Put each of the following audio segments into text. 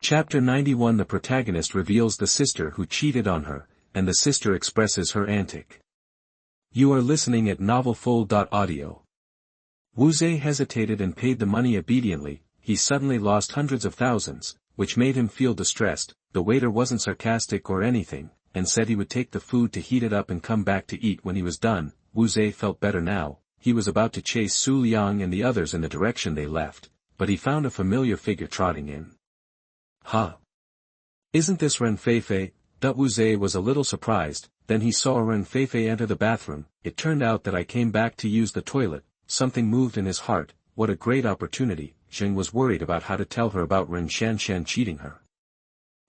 Chapter 91. The protagonist reveals the sister who cheated on her, and the sister expresses her antic. You are listening at novelfull.audio. Wu Zhe hesitated and paid the money obediently. He suddenly lost hundreds of thousands, which made him feel distressed. The waiter wasn't sarcastic or anything, and said he would take the food to heat it up and come back to eat when he was done. Wu Zhe felt better now. He was about to chase Xu Liang and the others in the direction they left, but he found a familiar figure trotting in. Huh? Isn't this Ren Feifei? Wu Zhe was a little surprised. Then he saw Ren Feifei enter the bathroom. It turned out that I came back to use the toilet. Something moved in his heart. What a great opportunity. Zheng was worried about how to tell her about Ren Shanshan cheating her.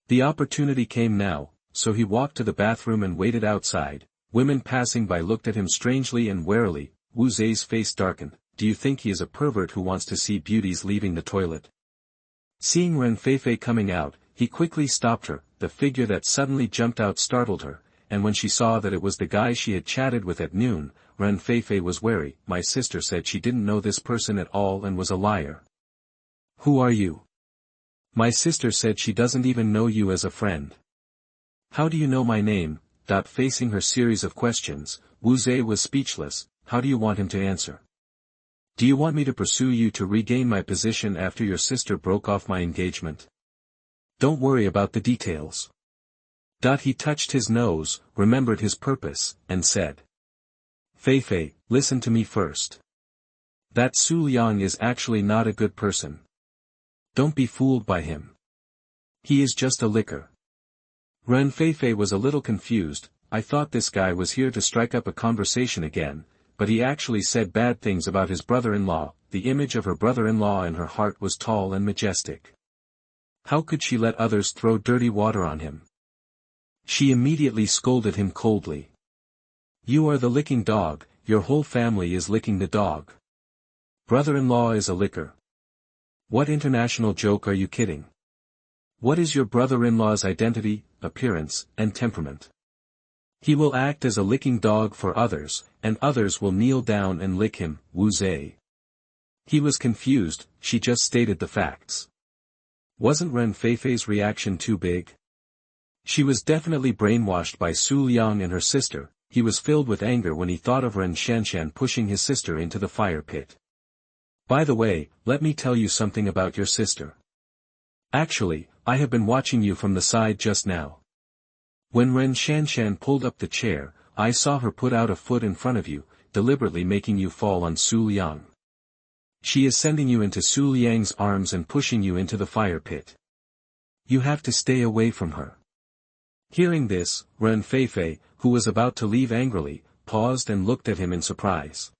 The opportunity came now, so he walked to the bathroom and waited outside. Women passing by looked at him strangely and warily. Wu Zhe's face darkened. Do you think he is a pervert who wants to see beauties leaving the toilet? Seeing Ren Feifei coming out, he quickly stopped her. The figure that suddenly jumped out startled her, and when she saw that it was the guy she had chatted with at noon, Ren Feifei was wary. My sister said she didn't know this person at all and was a liar. Who are you? My sister said she doesn't even know you as a friend. How do you know my name? Facing her series of questions, Wu Zhe was speechless. How do you want him to answer? Do you want me to pursue you to regain my position after your sister broke off my engagement? Don't worry about the details. He touched his nose, remembered his purpose, and said. Feifei, listen to me first. That Xu Liang is actually not a good person. Don't be fooled by him. He is just a licker. Ren Feifei was a little confused. I thought this guy was here to strike up a conversation again, but he actually said bad things about his brother-in-law. The image of her brother-in-law in her heart was tall and majestic. How could she let others throw dirty water on him? She immediately scolded him coldly. You are the licking dog, your whole family is licking the dog. Brother-in-law is a licker. What international joke are you kidding? What is your brother-in-law's identity, appearance, and temperament? He will act as a licking dog for others, and others will kneel down and lick him. Wu Zhe. He was confused. She just stated the facts. Wasn't Ren Feifei's reaction too big? She was definitely brainwashed by Xu Liang and her sister. He was filled with anger when he thought of Ren Shanshan pushing his sister into the fire pit. By the way, let me tell you something about your sister. Actually, I have been watching you from the side just now. When Ren Shanshan pulled up the chair, I saw her put out a foot in front of you, deliberately making you fall on Xu Liang. She is sending you into Xu Liang's arms and pushing you into the fire pit. You have to stay away from her. Hearing this, Ren Feifei, who was about to leave angrily, paused and looked at him in surprise.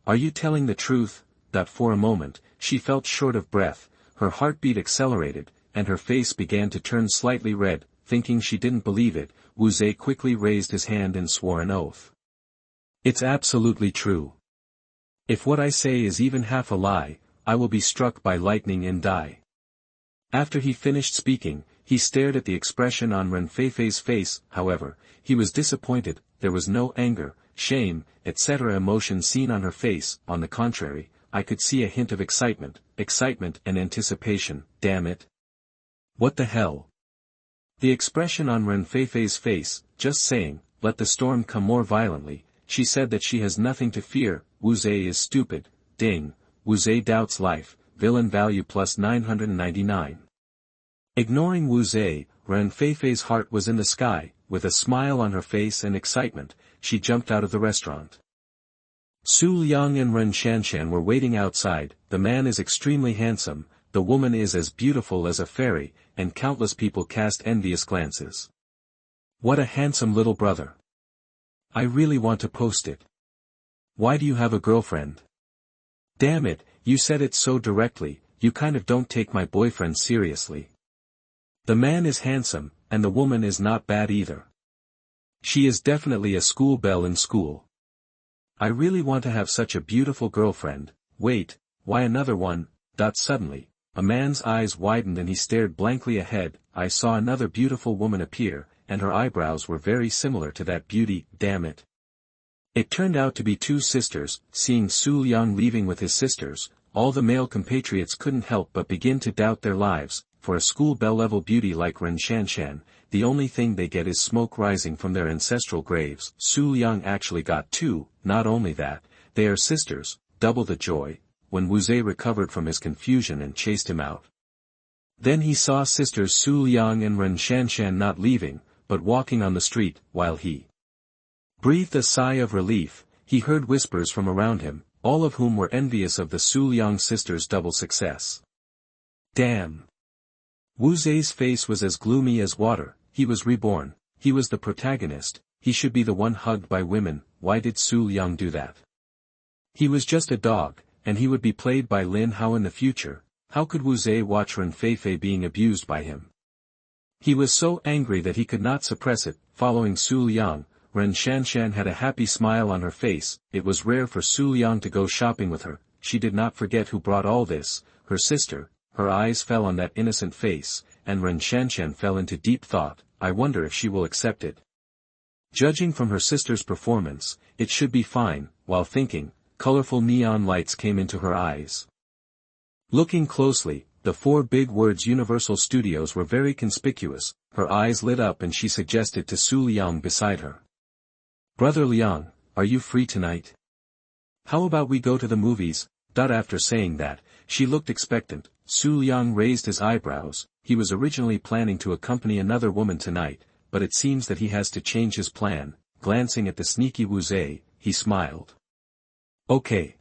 Are you telling the truth? For a moment, she felt short of breath, her heartbeat accelerated, and her face began to turn slightly red. Thinking she didn't believe it, Wu Zhe quickly raised his hand and swore an oath. It's absolutely true. If what I say is even half a lie, I will be struck by lightning and die. After he finished speaking, he stared at the expression on Ren Feifei's face. However, he was disappointed. There was no anger, shame, etc. emotion seen on her face. On the contrary, I could see a hint of excitement and anticipation. Damn it. What the hell? The expression on Ren Feifei's face, just saying, let the storm come more violently. She said that she has nothing to fear. Wu Zhe is stupid. Ding. Wu Zhe doubts life. Villain value plus 999. Ignoring Wu Zhe, Ren Feifei's heart was in the sky. With a smile on her face and excitement, she jumped out of the restaurant. Xu Liang and Ren Shanshan were waiting outside. The man is extremely handsome, the woman is as beautiful as a fairy, and countless people cast envious glances. What a handsome little brother. I really want to post it. Why do you have a girlfriend? Damn it, you said it so directly, you kind of don't take my boyfriend seriously. The man is handsome, and the woman is not bad either. She is definitely a school belle in school. I really want to have such a beautiful girlfriend. Wait, why another one? Suddenly, a man's eyes widened and he stared blankly ahead. I saw another beautiful woman appear, and her eyebrows were very similar to that beauty. Damn it. It turned out to be two sisters. Seeing Xu Liang leaving with his sisters, all the male compatriots couldn't help but begin to doubt their lives. for a school belle-level beauty like Ren Shanshan, the only thing they get is smoke rising from their ancestral graves. Xu Liang actually got 2, not only that, they are sisters, double the joy, when Wuzhe recovered from his confusion and chased him out. Then he saw sisters Xu Liang and Ren Shanshan not leaving, but walking on the street, while he breathed a sigh of relief. He heard whispers from around him, all of whom were envious of the Xu Liang sisters' double success. Damn! Wuzhe's face was as gloomy as water. He was reborn, he was the protagonist, he should be the one hugged by women. Why did Xu Liang do that? He was just a dog, and he would be played by Lin Hao in the future. How could Wuzhe watch Ren Feifei being abused by him? He was so angry that he could not suppress it. Following Xu Liang, Ren Shanshan had a happy smile on her face. It was rare for Xu Liang to go shopping with her. She did not forget who brought all this, her sister. Her eyes fell on that innocent face, and Ren Shanshan fell into deep thought. I wonder if she will accept it. Judging from her sister's performance, it should be fine. While thinking, colorful neon lights came into her eyes. Looking closely, the 4 big words Universal Studios were very conspicuous. Her eyes lit up and she suggested to Xu Liang beside her. Brother Liang, are you free tonight? How about we go to the movies? After saying that, she looked expectant. Xu Liang raised his eyebrows. He was originally planning to accompany another woman tonight, but it seems that he has to change his plan. Glancing at the sneaky Wuzhe, he smiled. Okay.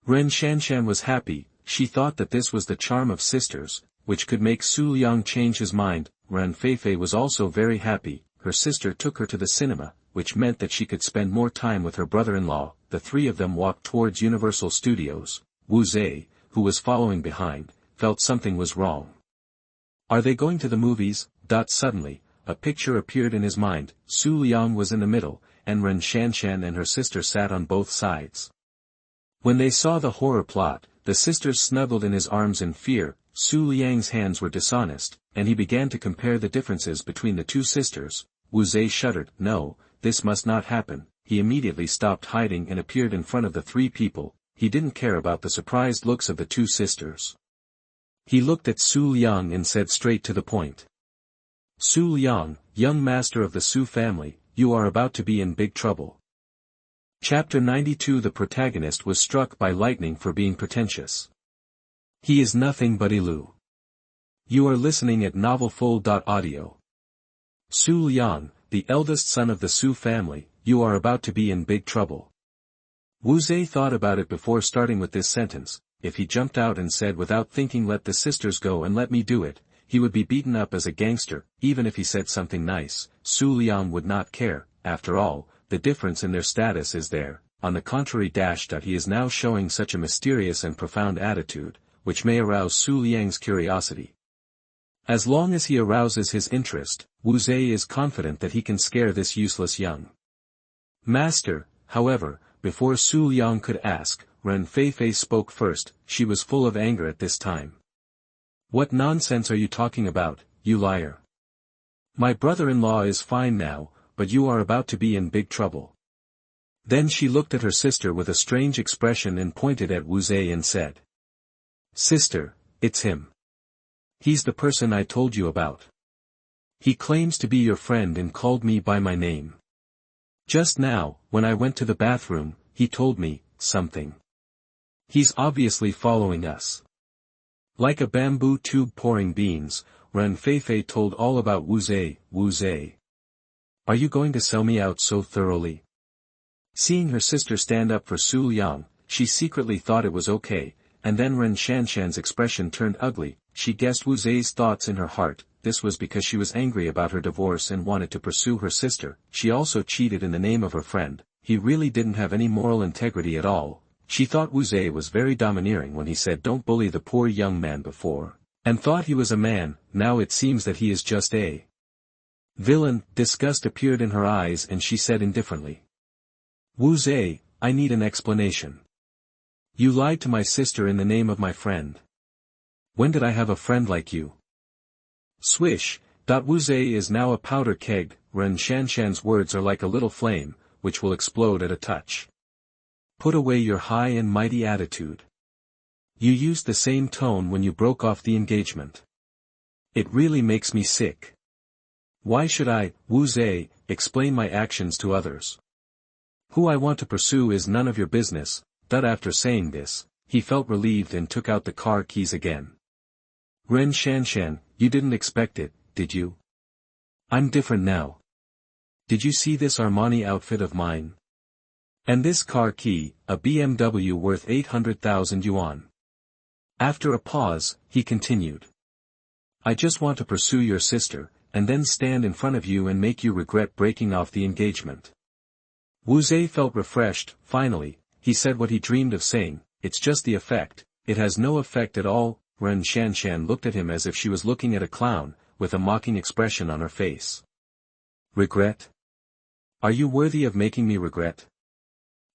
Ren Shanshan was happy. She thought that this was the charm of sisters, which could make Xu Liang change his mind. Ren Feifei was also very happy. Her sister took her to the cinema, which meant that she could spend more time with her brother-in-law. The 3 of them walked towards Universal Studios. Wuzhe, who was following behind, felt something was wrong. Are they going to the movies? Suddenly, a picture appeared in his mind. Xu Liang was in the middle, and Ren Shanshan and her sister sat on both sides. When they saw the horror plot, the sisters snuggled in his arms in fear. Xu Liang's hands were dishonest, and he began to compare the differences between the 2 sisters. Wuzhe shuddered. No, this must not happen. He immediately stopped hiding and appeared in front of the 3 people. He didn't care about the surprised looks of the 2 sisters. He looked at Xu Liang and said straight to the point. Xu Liang, young master of the Xu family, you are about to be in big trouble. Chapter 92. The protagonist was struck by lightning for being pretentious. He is nothing but Yilu. You are listening at novelfull.audio. Xu Liang, the eldest son of the Xu family, you are about to be in big trouble. Wuzhe thought about it before starting with this sentence. If he jumped out and said without thinking let the sisters go and let me do it, he would be beaten up as a gangster. Even if he said something nice, Xu Liang would not care. After all, the difference in their status is there. On the contrary, he is now showing such a mysterious and profound attitude, which may arouse Xu Liang's curiosity. As long as he arouses his interest, Wuzhe is confident that he can scare this useless young master. However, before Xu Liang could ask, Ren Feifei spoke first. She was full of anger at this time. What nonsense are you talking about, you liar? My brother-in-law is fine now, but you are about to be in big trouble. Then she looked at her sister with a strange expression and pointed at Wuzhe and said. Sister, it's him. He's the person I told you about. He claims to be your friend and called me by my name. Just now, when I went to the bathroom, he told me something. He's obviously following us. Like a bamboo tube pouring beans, Ren Feifei told all about Wuzhe. Wuzhe. Are you going to sell me out so thoroughly? Seeing her sister stand up for Xu Liang, she secretly thought it was okay, and then Ren Shanshan's expression turned ugly. She guessed Wuzhe's thoughts in her heart. This was because she was angry about her divorce and wanted to pursue her sister. She also cheated in the name of her friend. He really didn't have any moral integrity at all. She thought Wuzhe was very domineering when he said don't bully the poor young man before, and thought he was a man. Now it seems that he is just a villain. Disgust appeared in her eyes and she said indifferently. Wuzhe, I need an explanation. You lied to my sister in the name of my friend. When did I have a friend like you? Swish. Wuzhe is now a powder keg. Ren Shanshan's words are like a little flame, which will explode at a touch. Put away your high and mighty attitude. You used the same tone when you broke off the engagement. It really makes me sick. Why should I, Wu Zhe, explain my actions to others? Who I want to pursue is none of your business. But after saying this, he felt relieved and took out the car keys again. Ren Shanshan, you didn't expect it, did you? I'm different now. Did you see this Armani outfit of mine? And this car key, a BMW worth 800,000 yuan. After a pause, he continued. I just want to pursue your sister, and then stand in front of you and make you regret breaking off the engagement. Wu Zhe felt refreshed. Finally, he said what he dreamed of saying, it's just the effect, it has no effect at all. Ren Shanshan looked at him as if she was looking at a clown, with a mocking expression on her face. Regret? Are you worthy of making me regret?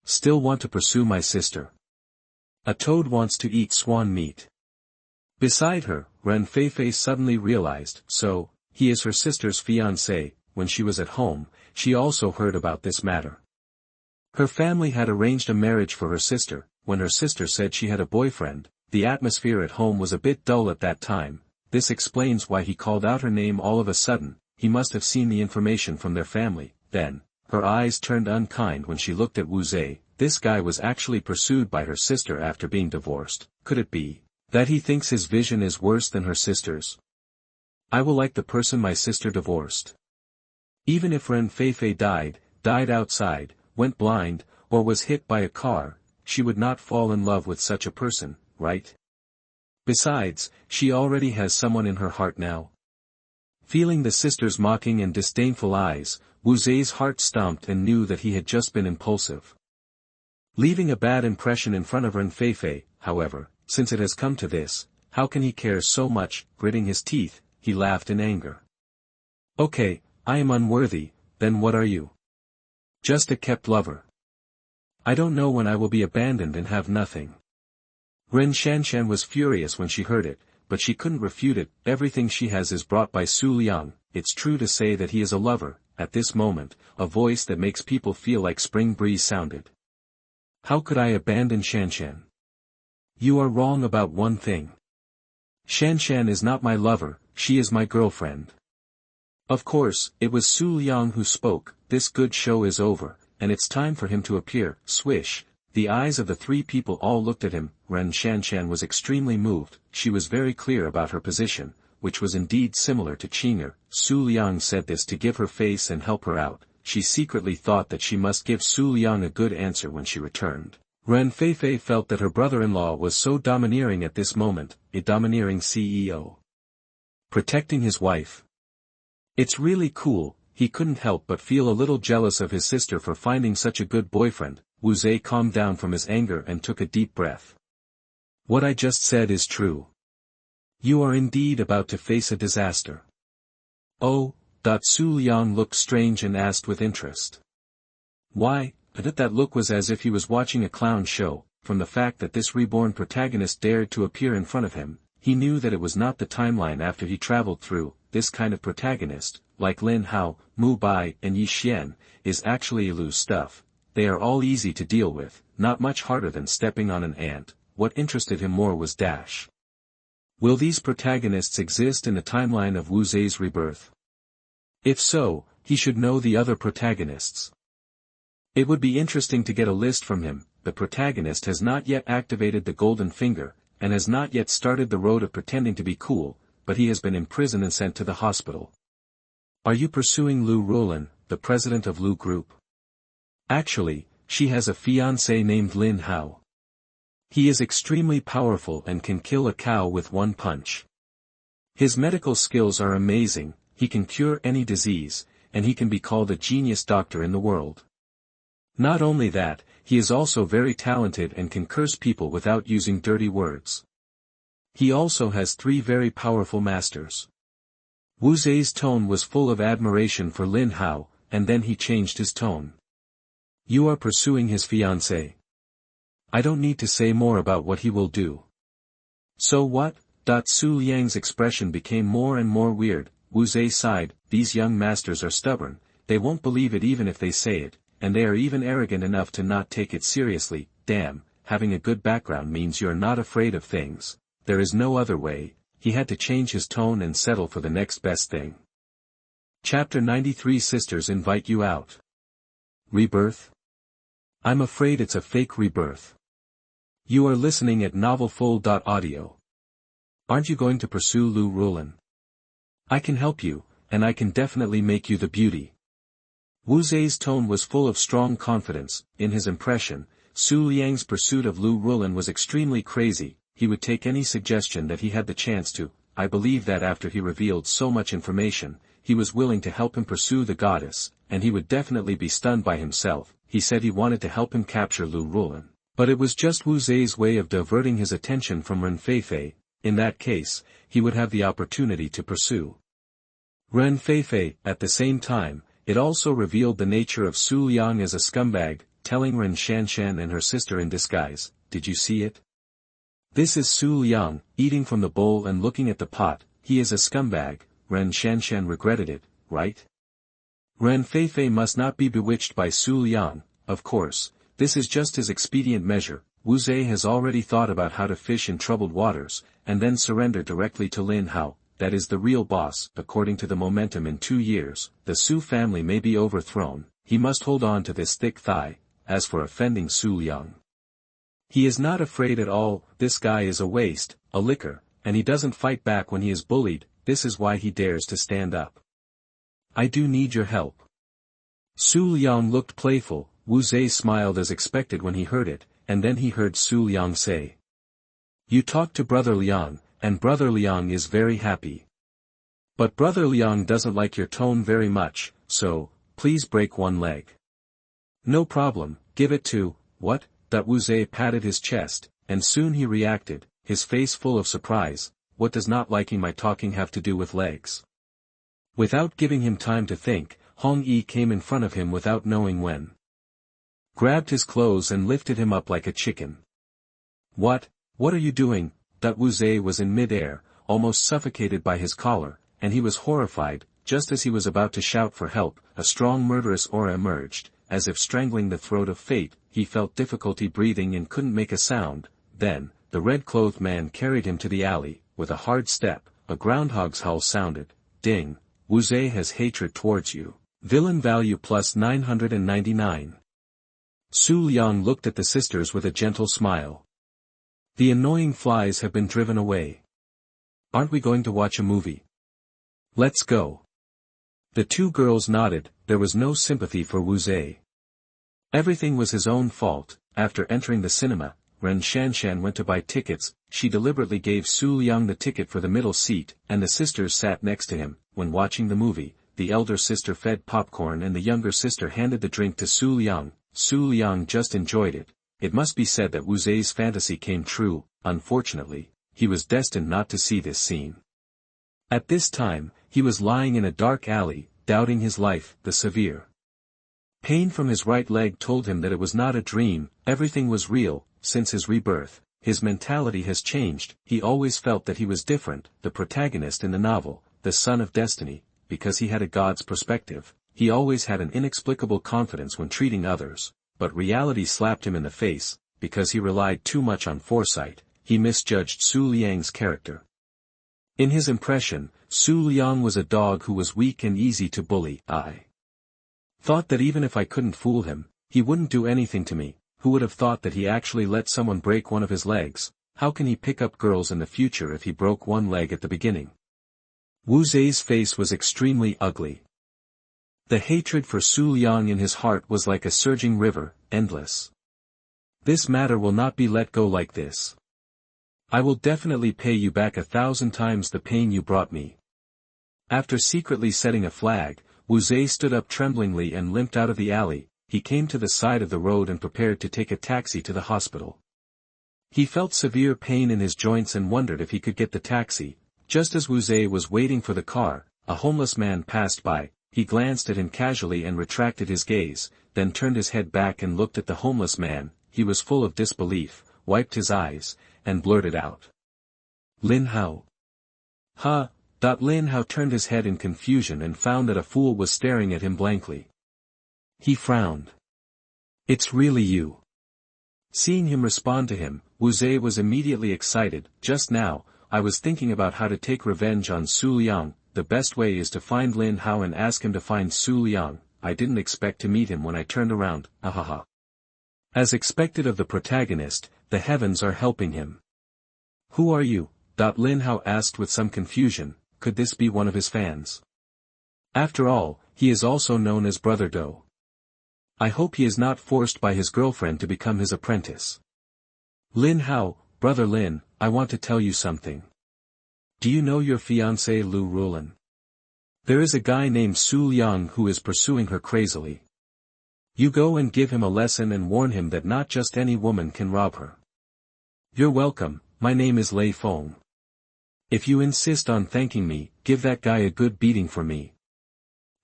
Still want to pursue my sister? A toad wants to eat swan meat. Beside her, Ren Feifei suddenly realized, so, he is her sister's fiancé. When she was at home, she also heard about this matter. Her family had arranged a marriage for her sister. When her sister said she had a boyfriend, the atmosphere at home was a bit dull at that time. This explains why he called out her name all of a sudden. He must have seen the information from their family. Then, her eyes turned unkind when she looked at Wu Zhe. This guy was actually pursued by her sister after being divorced. Could it be that he thinks his vision is worse than her sister's? I will like the person my sister divorced. Even if Ren Feifei died outside, went blind, or was hit by a car, she would not fall in love with such a person, right? Besides, she already has someone in her heart now. Feeling the sister's mocking and disdainful eyes, Wu Zhe's heart stomped and knew that he had just been impulsive. Leaving a bad impression in front of Ren Feifei, however, since it has come to this, how can he care so much? Gritting his teeth, he laughed in anger. Okay, I am unworthy, then what are you? Just a kept lover. I don't know when I will be abandoned and have nothing. Ren Shanshan was furious when she heard it, but she couldn't refute it. Everything she has is brought by Xu Liang. It's true to say that he is a lover. At this moment, a voice that makes people feel like spring breeze sounded. How could I abandon Shanshan? You are wrong about one thing. Shanshan is not my lover, she is my girlfriend. Of course, it was Xu Liang who spoke. This good show is over, and it's time for him to appear. Swish. The eyes of the three people all looked at him. Ren Shanshan was extremely moved. She was very clear about her position, which was indeed similar to Qing'er. Xu Liang said this to give her face and help her out. She secretly thought that she must give Xu Liang a good answer when she returned. Ren Feifei felt that her brother-in-law was so domineering at this moment, a domineering CEO. Protecting his wife. It's really cool. He couldn't help but feel a little jealous of his sister for finding such a good boyfriend. Wu Zhe calmed down from his anger and took a deep breath. What I just said is true. You are indeed about to face a disaster. Oh, Xu Liang looked strange and asked with interest. Why? That look was as if he was watching a clown show. From the fact that this reborn protagonist dared to appear in front of him, he knew that it was not the timeline after he traveled through. This kind of protagonist, like Lin Hao, Mu Bai and Yi Xian, is actually Yilu's stuff. They are all easy to deal with, not much harder than stepping on an ant. What interested him more was Dash. Will these protagonists exist in the timeline of Wu Zhe's rebirth? If so, he should know the other protagonists. It would be interesting to get a list from him. The protagonist has not yet activated the golden finger, and has not yet started the road of pretending to be cool, but he has been imprisoned and sent to the hospital. Are you pursuing Lu Ruolin, the president of Lu Group? Actually, she has a fiancé named Lin Hao. He is extremely powerful and can kill a cow with one punch. His medical skills are amazing, he can cure any disease, and he can be called a genius doctor in the world. Not only that, he is also very talented and can curse people without using dirty words. He also has 3 very powerful masters. Wu Zhe's tone was full of admiration for Lin Hao, and then he changed his tone. You are pursuing his fiancée. I don't need to say more about what he will do. So what? Xu Liang's expression became more and more weird. Wu Zhe sighed. These young masters are stubborn, they won't believe it even if they say it, and they are even arrogant enough to not take it seriously. Damn, having a good background means you're not afraid of things. There is no other way. he had to change his tone and settle for the next best thing. Chapter 93 Sisters invite you out. Rebirth? I'm afraid it's a fake rebirth. You are listening at novelfull.audio. Aren't you going to pursue Lu Rulan? I can help you, and I can definitely make you the beauty. Wu Zhe's tone was full of strong confidence. In his impression, Xu Liang's pursuit of Lu Rulan was extremely crazy. He would take any suggestion that he had the chance to. I believe that after he revealed so much information, he was willing to help him pursue the goddess, and he would definitely be stunned by himself. He said he wanted to help him capture Lu Rulan. But it was just Wu Zhe's way of diverting his attention from Ren Feifei. In that case, he would have the opportunity to pursue Ren Feifei. At the same time, it also revealed the nature of Xu Liang as a scumbag, telling Ren Shanshan and her sister in disguise, "Did you see it? This is Xu Liang, eating from the bowl and looking at the pot. He is a scumbag." Ren Shanshan regretted it, right? Ren Feifei must not be bewitched by Xu Liang, of course. This is just his expedient measure. Wu Zhe has already thought about how to fish in troubled waters, and then surrender directly to Lin Hao. That is the real boss. According to the momentum in 2 years, the Xu family may be overthrown. He must hold on to this thick thigh. As for offending Xu Liang, he is not afraid at all. This guy is a waste, a licker, and he doesn't fight back when he is bullied. This is why he dares to stand up. I do need your help. Xu Liang looked playful. Wu Zhe smiled as expected when he heard it, and then he heard Xu Liang say, "You talk to Brother Liang, and Brother Liang is very happy. But Brother Liang doesn't like your tone very much, so, please break one leg." "No problem, give it to, what?" That Wu Zhe patted his chest, and soon he reacted, his face full of surprise. "What does not liking my talking have to do with legs?" Without giving him time to think, Hong Yi came in front of him without knowing when. Grabbed his clothes and lifted him up like a chicken. What are you doing?" That Wu Zhe was in mid-air, almost suffocated by his collar, and he was horrified. Just as he was about to shout for help, a strong murderous aura emerged, as if strangling the throat of fate. He felt difficulty breathing and couldn't make a sound. Then, the red-clothed man carried him to the alley. With a hard step, a groundhog's howl sounded. Ding. Wu Zhe has hatred towards you. Villain value plus 999. Xu Liang looked at the sisters with a gentle smile. The annoying flies have been driven away. Aren't we going to watch a movie? Let's go. The two girls nodded. There was no sympathy for Wu Zhe. Everything was his own fault. After entering the cinema, Ren Shanshan went to buy tickets. She deliberately gave Xu Liang the ticket for the middle seat, and the sisters sat next to him. When watching the movie, the elder sister fed popcorn and the younger sister handed the drink to Xu Liang. Xu Liang just enjoyed it. It must be said that Wu Zhe's fantasy came true. Unfortunately, he was destined not to see this scene. At this time, he was lying in a dark alley, doubting his life. The severe pain from his right leg told him that it was not a dream, everything was real. Since his rebirth, his mentality has changed. He always felt that he was different, the protagonist in the novel, the son of destiny, because he had a god's perspective. He always had an inexplicable confidence when treating others, but reality slapped him in the face. Because he relied too much on foresight, he misjudged Xu Liang's character. In his impression, Xu Liang was a dog who was weak and easy to bully. I thought that even if I couldn't fool him, he wouldn't do anything to me. Who would have thought that he actually let someone break one of his legs? How can he pick up girls in the future if he broke one leg at the beginning? Wu Zhe's face was extremely ugly. The hatred for Xu Liang in his heart was like a surging river, endless. This matter will not be let go like this. I will definitely pay you back 1,000 times the pain you brought me. After secretly setting a flag, Wu Zhe stood up tremblingly and limped out of the alley. He came to the side of the road and prepared to take a taxi to the hospital. He felt severe pain in his joints and wondered if he could get the taxi. Just as Wu Zhe was waiting for the car, a homeless man passed by. He glanced at him casually and retracted his gaze, then turned his head back and looked at the homeless man. He was full of disbelief, wiped his eyes, and blurted out, "Lin Hao." "Huh?" Lin Hao turned his head in confusion and found that a fool was staring at him blankly. He frowned. "It's really you." Seeing him respond to him, Wu Zhe was immediately excited. "Just now, I was thinking about how to take revenge on Xu Liang. The best way is to find Lin Hao and ask him to find Xu Liang. I didn't expect to meet him when I turned around, ahaha. As expected of the protagonist, the heavens are helping him. Who are you? Lin Hao asked with some confusion. Could this be one of his fans? After all, he is also known as Brother Do. I hope he is not forced by his girlfriend to become his apprentice. Lin Hao, Brother Lin, I want to tell you something. Do you know your fiancée Lu Rulan? There is a guy named Xu Liang who is pursuing her crazily. You go and give him a lesson and warn him that not just any woman can rob her. You're welcome, my name is Lei Feng. If you insist on thanking me, give that guy a good beating for me.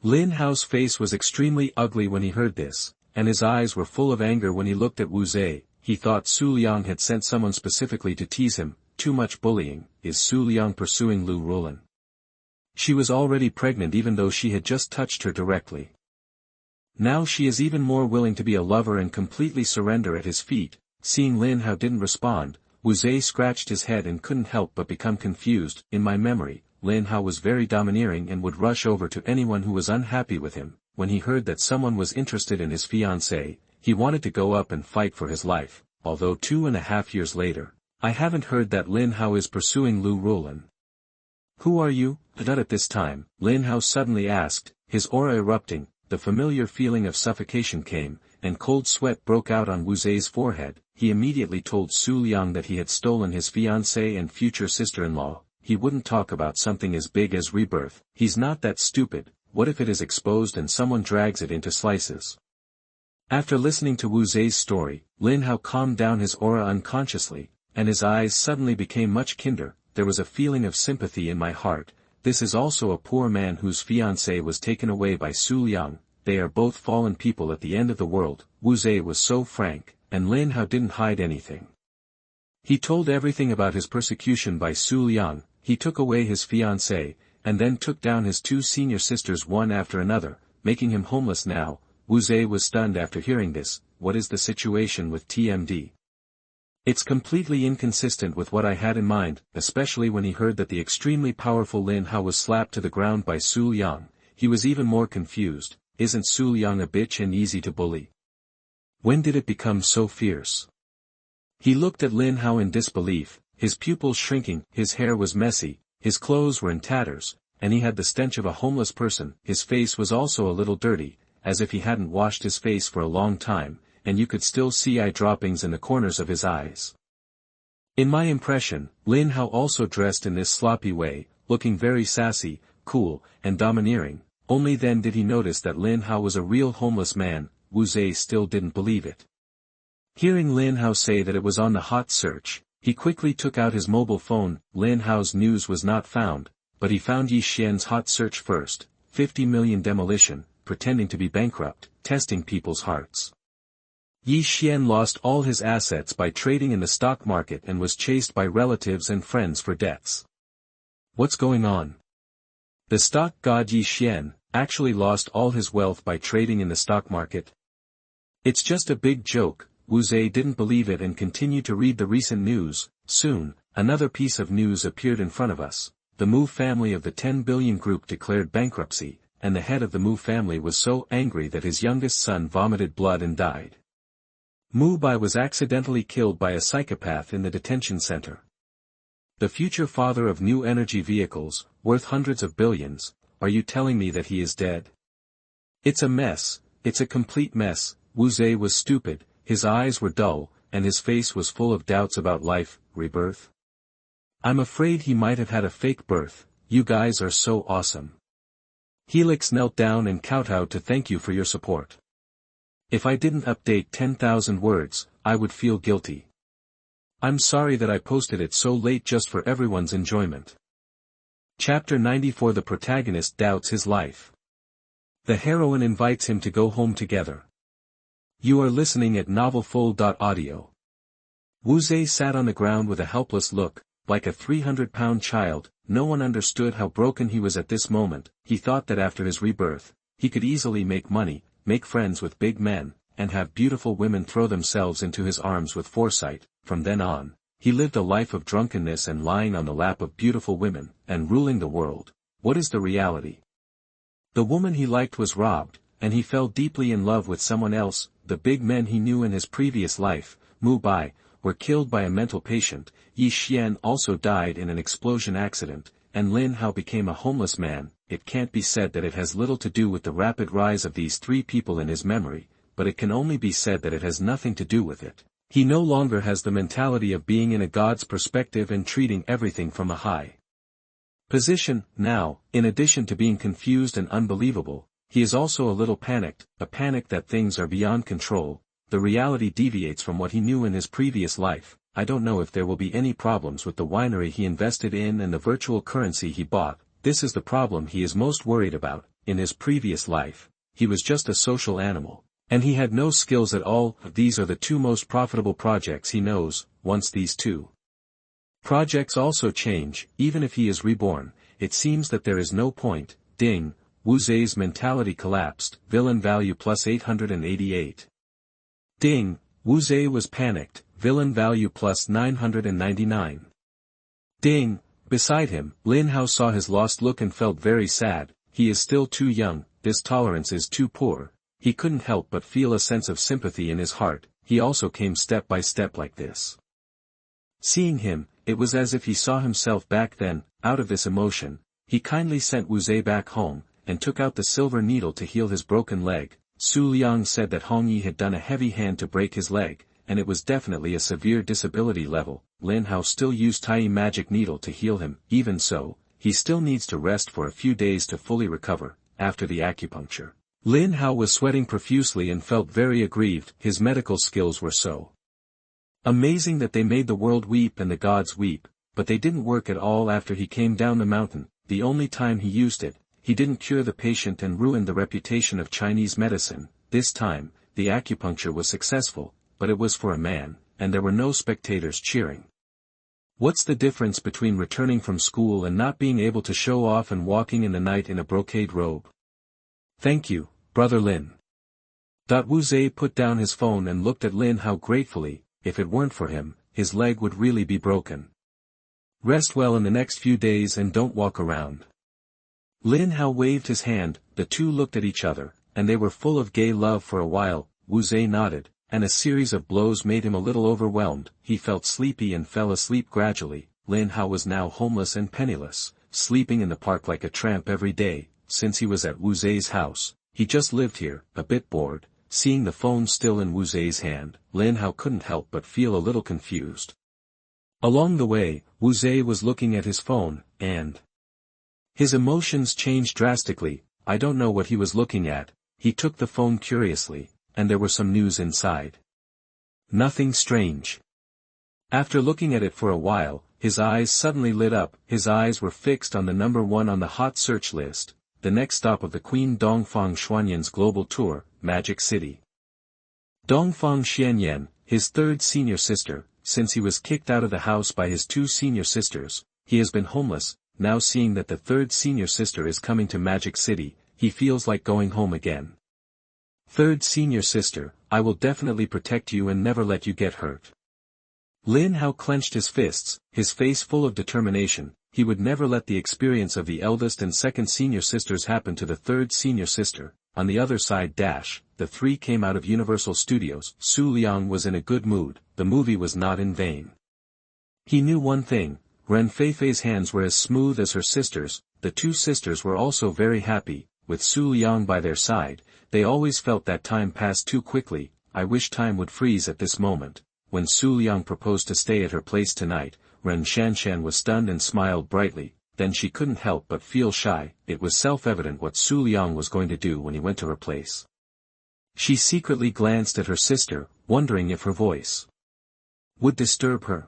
Lin Hao's face was extremely ugly when he heard this, and his eyes were full of anger when he looked at Wu Zhe. He thought Xu Liang had sent someone specifically to tease him. Too much bullying. Is Xu Liang pursuing Lu Rulan? She was already pregnant even though she had just touched her directly. Now she is even more willing to be a lover and completely surrender at his feet. Seeing Lin Hao didn't respond, Wu Zhe scratched his head and couldn't help but become confused. In my memory, Lin Hao was very domineering and would rush over to anyone who was unhappy with him. When he heard that someone was interested in his fiancée, he wanted to go up and fight for his life, although 2.5 years later, I haven't heard that Lin Hao is pursuing Lu Rulan. Who are you? Not at this time, Lin Hao suddenly asked, his aura erupting. The familiar feeling of suffocation came, and cold sweat broke out on Wu Zhe's forehead. He immediately told Xu Liang that he had stolen his fiancée and future sister-in-law. He wouldn't talk about something as big as Rebirth. He's not that stupid. What if it is exposed and someone drags it into slices? After listening to Wu Zhe's story, Lin Hao calmed down his aura unconsciously, and his eyes suddenly became much kinder. There was a feeling of sympathy in my heart. This is also a poor man whose fiancée was taken away by Xu Liang. They are both fallen people at the end of the world. Wu Zhe was so frank, and Lin Hao didn't hide anything. He told everything about his persecution by Xu Liang. He took away his fiancée, and then took down his 2 senior sisters one after another, making him homeless now. Wu Zhe was stunned after hearing this. What is the situation with TMD? It's completely inconsistent with what I had in mind, especially when he heard that the extremely powerful Lin Hao was slapped to the ground by Xu Liang. He was even more confused. Isn't Xu Liang a bitch and easy to bully? When did it become so fierce? He looked at Lin Hao in disbelief, his pupils shrinking, his hair was messy, his clothes were in tatters, and he had the stench of a homeless person. His face was also a little dirty, as if he hadn't washed his face for a long time, and you could still see eye droppings in the corners of his eyes. In my impression, Lin Hao also dressed in this sloppy way, looking very sassy, cool, and domineering. Only then did he notice that Lin Hao was a real homeless man. Wu Zhe still didn't believe it. Hearing Lin Hao say that it was on the hot search, he quickly took out his mobile phone. Lin Hao's news was not found, but he found Yi Xian's hot search first. 50 million demolition, pretending to be bankrupt, testing people's hearts. Yi Xian lost all his assets by trading in the stock market and was chased by relatives and friends for debts. What's going on? The stock god Yi Xian actually lost all his wealth by trading in the stock market? It's just a big joke. Wu Zhe didn't believe it and continued to read the recent news. Soon, another piece of news appeared in front of us. The Mu family of the 10 billion group declared bankruptcy, and the head of the Mu family was so angry that his youngest son vomited blood and died. Mu Bai was accidentally killed by a psychopath in the detention center. The future father of new energy vehicles, worth hundreds of billions, are you telling me that he is dead? It's a mess, it's a complete mess. Wu Zhe was stupid, his eyes were dull, and his face was full of doubts about life. Rebirth? I'm afraid he might have had a fake birth. You guys are so awesome. Helix knelt down and kowtowed to thank you for your support. If I didn't update 10,000 words, I would feel guilty. I'm sorry that I posted it so late just for everyone's enjoyment. Chapter 94. The protagonist doubts his life. The heroine invites him to go home together. You are listening at novelfull.audio. Wu Zhe sat on the ground with a helpless look, like a 300-pound child. No one understood how broken he was at this moment. He thought that after his rebirth, he could easily make money, make friends with big men, and have beautiful women throw themselves into his arms with foresight. From then on, he lived a life of drunkenness and lying on the lap of beautiful women, and ruling the world. What is the reality? The woman he liked was robbed, and he fell deeply in love with someone else. The big men he knew in his previous life, Mu Bai, were killed by a mental patient. Yi Xian also died in an explosion accident, and Lin Hao became a homeless man. It can't be said that it has little to do with the rapid rise of these three people in his memory, but it can only be said that it has nothing to do with it. He no longer has the mentality of being in a god's perspective and treating everything from a high position. Now, in addition to being confused and unbelievable, he is also a little panicked, a panic that things are beyond control. The reality deviates from what he knew in his previous life. I don't know if there will be any problems with the winery he invested in and the virtual currency he bought. This is the problem he is most worried about. In his previous life, he was just a social animal, and he had no skills at all. These are the two most profitable projects he knows. Once these two projects also change, even if he is reborn, it seems that there is no point. Ding, Wu Zei's mentality collapsed. Villain value plus 888. Ding, Wu Zei was panicked. Villain value plus 999. Ding, beside him, Lin Hao saw his lost look and felt very sad. He is still too young, this tolerance is too poor. He couldn't help but feel a sense of sympathy in his heart. He also came step by step like this. Seeing him, it was as if he saw himself back then. Out of this emotion, he kindly sent Wu Zei back home, and took out the silver needle to heal his broken leg. Xu Liang said that Hong Yi had done a heavy hand to break his leg, and it was definitely a severe disability level. Lin Hao still used Tai magic needle to heal him. Even so, he still needs to rest for a few days to fully recover. After the acupuncture, Lin Hao was sweating profusely and felt very aggrieved. His medical skills were so amazing that they made the world weep and the gods weep, but they didn't work at all after he came down the mountain. The only time he used it, he didn't cure the patient and ruined the reputation of Chinese medicine. This time, the acupuncture was successful, but it was for a man, and there were no spectators cheering. What's the difference between returning from school and not being able to show off and walking in the night in a brocade robe? Thank you, Brother Lin. Wu Zei put down his phone and looked at Lin Hao gratefully. If it weren't for him, his leg would really be broken. Rest well in the next few days and don't walk around. Lin Hao waved his hand. The two looked at each other, and they were full of gay love for a while. Wu Zei nodded, and a series of blows made him a little overwhelmed. He felt sleepy and fell asleep gradually. Lin Hao was now homeless and penniless, sleeping in the park like a tramp every day. Since he was at Wu Zei's house, he just lived here, a bit bored. Seeing the phone still in Wu Zei's hand, Lin Hao couldn't help but feel a little confused. Along the way, Wu Zei was looking at his phone, and his emotions changed drastically. I don't know what he was looking at. He took the phone curiously, and there were some news inside. Nothing strange. After looking at it for a while, his eyes suddenly lit up. His eyes were fixed on the number 1 on the hot search list, the next stop of the Queen Dongfang Xuanyan's global tour, Magic City. Dongfang Xianyan, his third senior sister. Since he was kicked out of the house by his 2 senior sisters, he has been homeless. Now seeing that the third senior sister is coming to Magic City, he feels like going home again. Third senior sister, I will definitely protect you and never let you get hurt. Lin Hao clenched his fists, his face full of determination. He would never let the experience of the eldest and second senior sisters happen to the third senior sister. On the other side the 3 came out of Universal Studios. Xu Liang was in a good mood. The movie was not in vain. He knew one thing, Ren Feifei's hands were as smooth as her sister's. The 2 sisters were also very happy. With Xu Liang by their side, they always felt that time passed too quickly. I wish time would freeze at this moment. When Xu Liang proposed to stay at her place tonight, Ren Shanshan was stunned and smiled brightly. Then she couldn't help but feel shy. It was self-evident what Xu Liang was going to do when he went to her place. She secretly glanced at her sister, wondering if her voice would disturb her.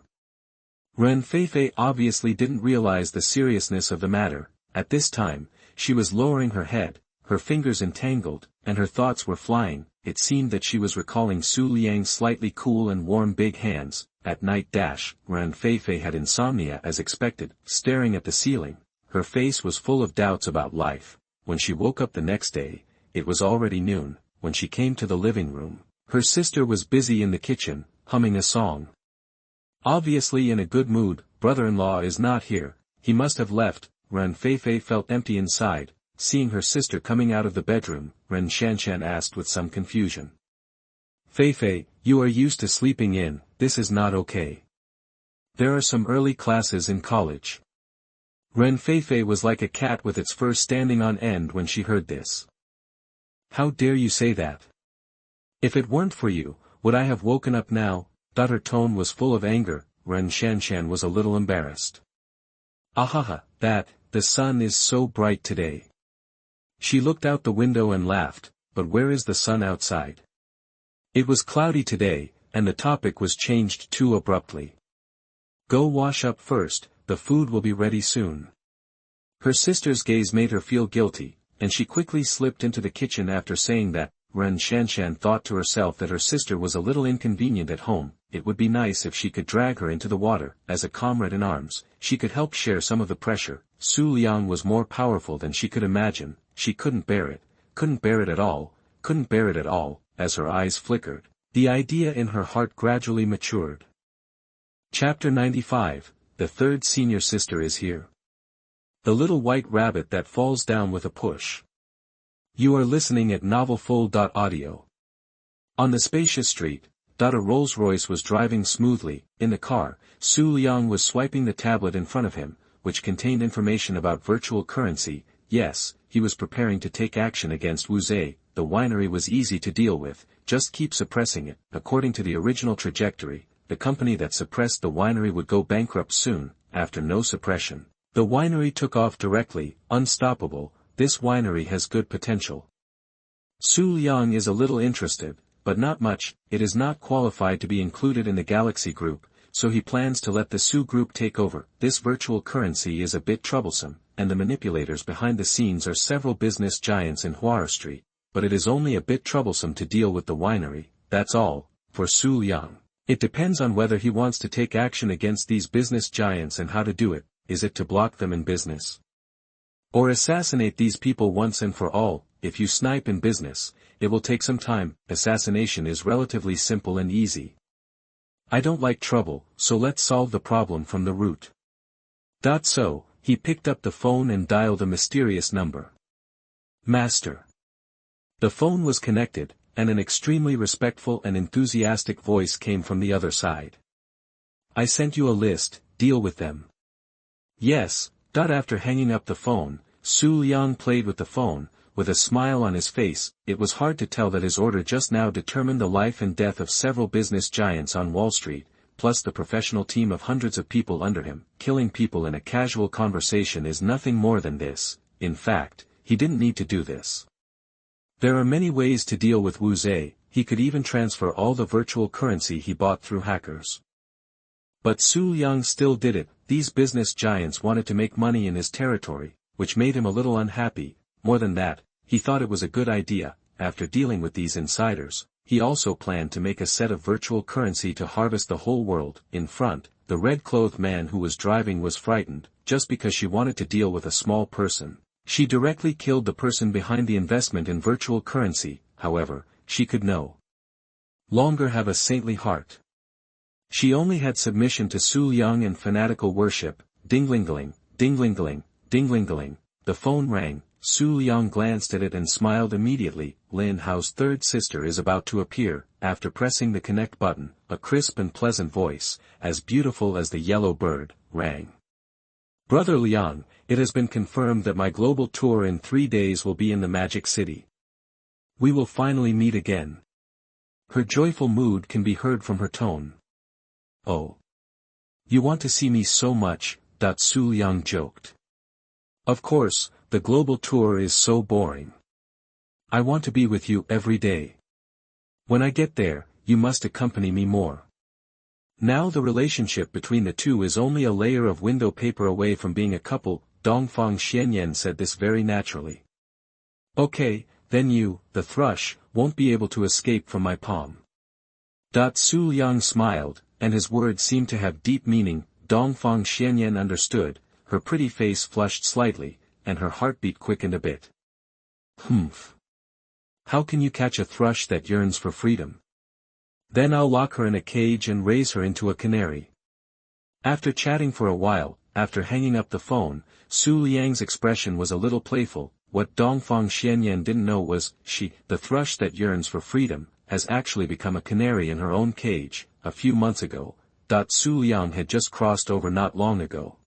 Ren Feifei obviously didn't realize the seriousness of the matter. At this time, she was lowering her head, her fingers entangled, and her thoughts were flying. It seemed that she was recalling Xu Liang's slightly cool and warm big hands. At night Ren Feifei had insomnia as expected, staring at the ceiling. Her face was full of doubts about life. When she woke up the next day, it was already noon. When she came to the living room, her sister was busy in the kitchen, humming a song. Obviously in a good mood, brother-in-law is not here, he must have left. Ren Feifei felt empty inside. Seeing her sister coming out of the bedroom, Ren Shanshan asked with some confusion. Feifei, you are used to sleeping in, this is not okay. There are some early classes in college. Ren Feifei was like a cat with its fur standing on end when she heard this. How dare you say that? If it weren't for you, would I have woken up now? Her tone was full of anger. Ren Shanshan was a little embarrassed. Ahaha, the sun is so bright today. She looked out the window and laughed, but where is the sun outside? It was cloudy today, and the topic was changed too abruptly. Go wash up first, the food will be ready soon. Her sister's gaze made her feel guilty, and she quickly slipped into the kitchen after saying that. Ren Shanshan thought to herself that her sister was a little inconvenient at home. It would be nice if she could drag her into the water. As a comrade in arms, she could help share some of the pressure. Xu Liang was more powerful than she could imagine. She couldn't bear it at all, as her eyes flickered. The idea in her heart gradually matured. Chapter 95, The third senior sister is here. The little white rabbit that falls down with a push. You are listening at novelfull.audio. On the spacious street, a Rolls-Royce was driving smoothly. In the car, Xu Liang was swiping the tablet in front of him, which contained information about virtual currency. Yes, he was preparing to take action against Wu Zhe. The winery was easy to deal with, just keep suppressing it. According to the original trajectory, the company that suppressed the winery would go bankrupt soon. After no suppression, the winery took off directly, unstoppable. This winery has good potential. Xu Liang is a little interested, but not much. It is not qualified to be included in the Galaxy Group, so he plans to let the Xu Group take over. This virtual currency is a bit troublesome, and the manipulators behind the scenes are several business giants in Huar Street, but it is only a bit troublesome to deal with the winery, that's all. For Xu Liang, it depends on whether he wants to take action against these business giants and how to do it. Is it to block them in business? Or assassinate these people once and for all? If you snipe in business, it will take some time. Assassination is relatively simple and easy. I don't like trouble, so let's solve the problem from the root. So, he picked up the phone and dialed a mysterious number. Master. The phone was connected, and an extremely respectful and enthusiastic voice came from the other side. I sent you a list, deal with them. Yes. After hanging up the phone, Xu Liang played with the phone, with a smile on his face. It was hard to tell that his order just now determined the life and death of several business giants on Wall Street, plus the professional team of hundreds of people under him. Killing people in a casual conversation is nothing more than this. In fact, he didn't need to do this. There are many ways to deal with Wu Zhe. He could even transfer all the virtual currency he bought through hackers. But Xu Liang still did it. These business giants wanted to make money in his territory, which made him a little unhappy. More than that, he thought it was a good idea. After dealing with these insiders, he also planned to make a set of virtual currency to harvest the whole world. In front, the red-clothed man who was driving was frightened. Just because she wanted to deal with a small person, she directly killed the person behind the investment in virtual currency. However, she could no longer have a saintly heart. She only had submission to Xu Liang and fanatical worship. Ding-ling-ling, ding-ling-ling, ding-ling-ling. The phone rang. Xu Liang glanced at it and smiled immediately. Lin Hao's third sister is about to appear. After pressing the connect button, a crisp and pleasant voice, as beautiful as the yellow bird, rang. Brother Liang, it has been confirmed that my global tour in 3 days will be in the Magic City. We will finally meet again. Her joyful mood can be heard from her tone. Oh. You want to see me so much, Xu Liang joked. Of course, the global tour is so boring. I want to be with you every day. When I get there, you must accompany me more. Now the relationship between the two is only a layer of window paper away from being a couple. Dongfang Xianyan said this very naturally. Okay, then you, the thrush, won't be able to escape from my palm. Xu Liang smiled, and his words seemed to have deep meaning. Dongfang Xianyan understood. Her pretty face flushed slightly, and her heartbeat quickened a bit. Humph. How can you catch a thrush that yearns for freedom? Then I'll lock her in a cage and raise her into a canary. After chatting for a while, after hanging up the phone, Xu Liang's expression was a little playful. What Dongfang Xianyan didn't know was, the thrush that yearns for freedom, has actually become a canary in her own cage. A few months ago, Xu Liang had just crossed over not long ago.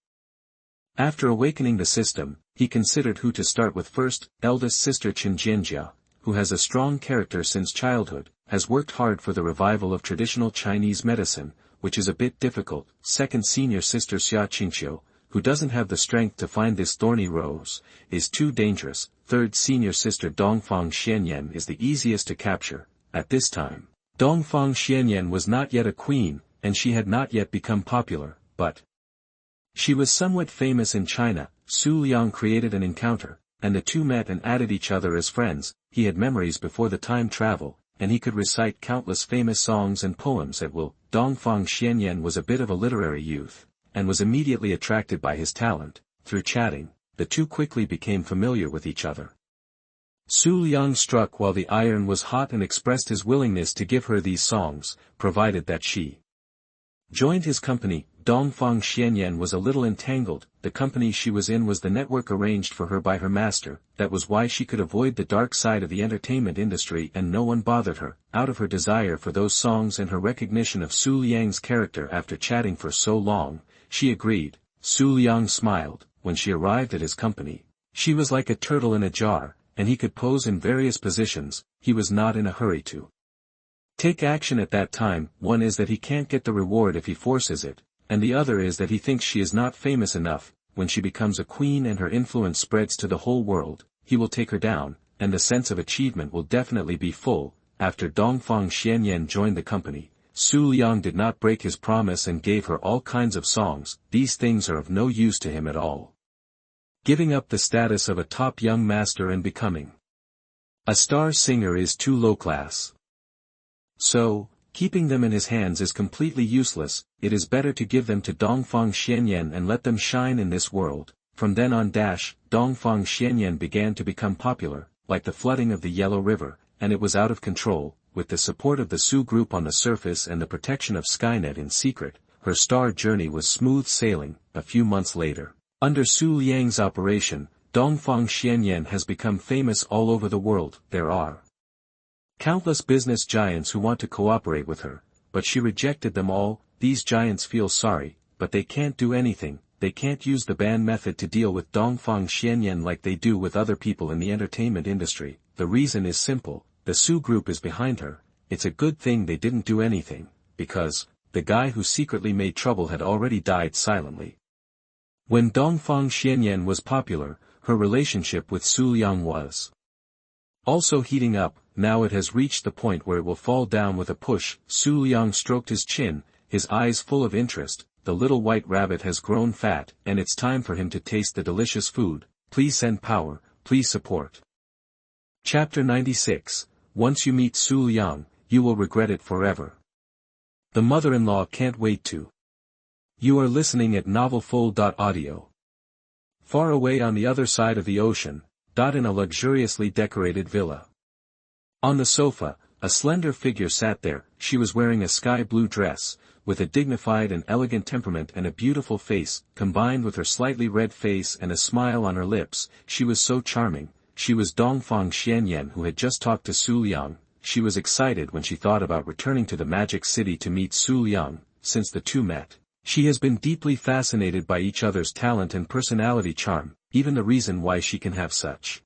After awakening the system, he considered who to start with first. Eldest sister Chen Jianjia, who has a strong character since childhood, has worked hard for the revival of traditional Chinese medicine, which is a bit difficult. Second senior sister Xia Qingqiu, who doesn't have the strength to find this thorny rose, is too dangerous. Third senior sister Dongfang Xianyan is the easiest to capture. At this time, Dongfang Xianyan was not yet a queen, and she had not yet become popular, but she was somewhat famous in China. Xu Liang created an encounter, and the two met and added each other as friends. He had memories before the time travel, and he could recite countless famous songs and poems at will. Dongfang Xianyan was a bit of a literary youth, and was immediately attracted by his talent. Through chatting, the two quickly became familiar with each other. Xu Liang struck while the iron was hot and expressed his willingness to give her these songs, provided that she joined his company. Dongfang Xianyan was a little entangled. The company she was in was the network arranged for her by her master. That was why she could avoid the dark side of the entertainment industry and no one bothered her. Out of her desire for those songs and her recognition of Xu Liang's character after chatting for so long, she agreed. Xu Liang smiled. When she arrived at his company, she was like a turtle in a jar, and he could pose in various positions. He was not in a hurry to take action at that time. One is that he can't get the reward if he forces it, and the other is that he thinks she is not famous enough. When she becomes a queen and her influence spreads to the whole world, he will take her down, and the sense of achievement will definitely be full. After Dongfang Xianyan joined the company, Xu Liang did not break his promise and gave her all kinds of songs. These things are of no use to him at all. Giving up the status of a top young master and becoming a star singer is too low class. So, keeping them in his hands is completely useless. It is better to give them to Dongfang Xianyan and let them shine in this world. From then on, Dongfang Xianyan began to become popular, like the flooding of the Yellow River, and it was out of control. With the support of the Xu group on the surface and the protection of Skynet in secret, her star journey was smooth sailing. A few months later, under Xu Liang's operation, Dongfang Xianyan has become famous all over the world. There are countless business giants who want to cooperate with her, but she rejected them all. These giants feel sorry, but they can't do anything. They can't use the ban method to deal with Dongfang Xianyan like they do with other people in the entertainment industry. The reason is simple. The Xu group is behind her. It's a good thing they didn't do anything, because the guy who secretly made trouble had already died silently. When Dongfang Xianyan was popular, her relationship with Xu Liang was also heating up. Now it has reached the point where it will fall down with a push. Xu Liang stroked his chin, his eyes full of interest. The little white rabbit has grown fat, and it's time for him to taste the delicious food. Please send power, please support. Chapter 96. Once you meet Xu Liang, you will regret it forever. The mother-in-law can't wait to. You are listening at novelfull.audio. Far away on the other side of the ocean, in a luxuriously decorated villa. On the sofa, a slender figure sat there. She was wearing a sky-blue dress, with a dignified and elegant temperament and a beautiful face. Combined with her slightly red face and a smile on her lips, she was so charming. She was Dongfang Xianyan, who had just talked to Xu Liang. She was excited when she thought about returning to the magic city to meet Xu Liang. Since the two met, she has been deeply fascinated by each other's talent and personality charm. Even the reason why she can have such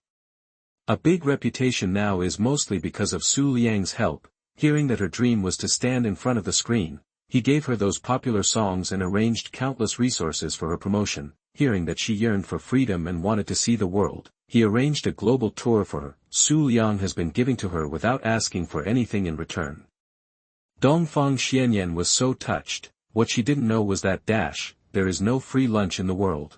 a big reputation now is mostly because of Xu Liang's help. Hearing that her dream was to stand in front of the screen, he gave her those popular songs and arranged countless resources for her promotion. Hearing that she yearned for freedom and wanted to see the world, he arranged a global tour for her. Xu Liang has been giving to her without asking for anything in return. Dongfang Xianyan was so touched. What she didn't know was that there is no free lunch in the world.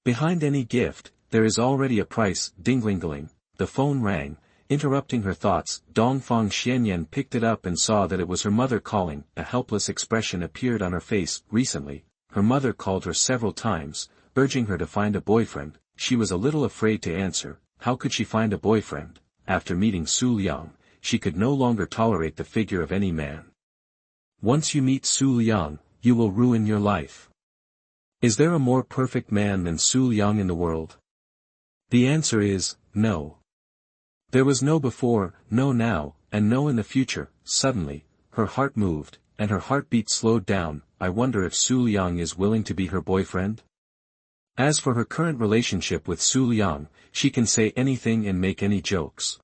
Behind any gift, there is already a price. Ding-ling-ling. The phone rang, interrupting her thoughts. Dongfang Xianyan picked it up and saw that it was her mother calling. A helpless expression appeared on her face. Recently, her mother called her several times, urging her to find a boyfriend. She was a little afraid to answer. How could she find a boyfriend? After meeting Xu Liang, she could no longer tolerate the figure of any man. Once you meet Xu Liang, you will ruin your life. Is there a more perfect man than Xu Liang in the world? The answer is, no. There was no before, no now, and no in the future. Suddenly, her heart moved, and her heartbeat slowed down. I wonder if Xu Liang is willing to be her boyfriend? As for her current relationship with Xu Liang, she can say anything and make any jokes.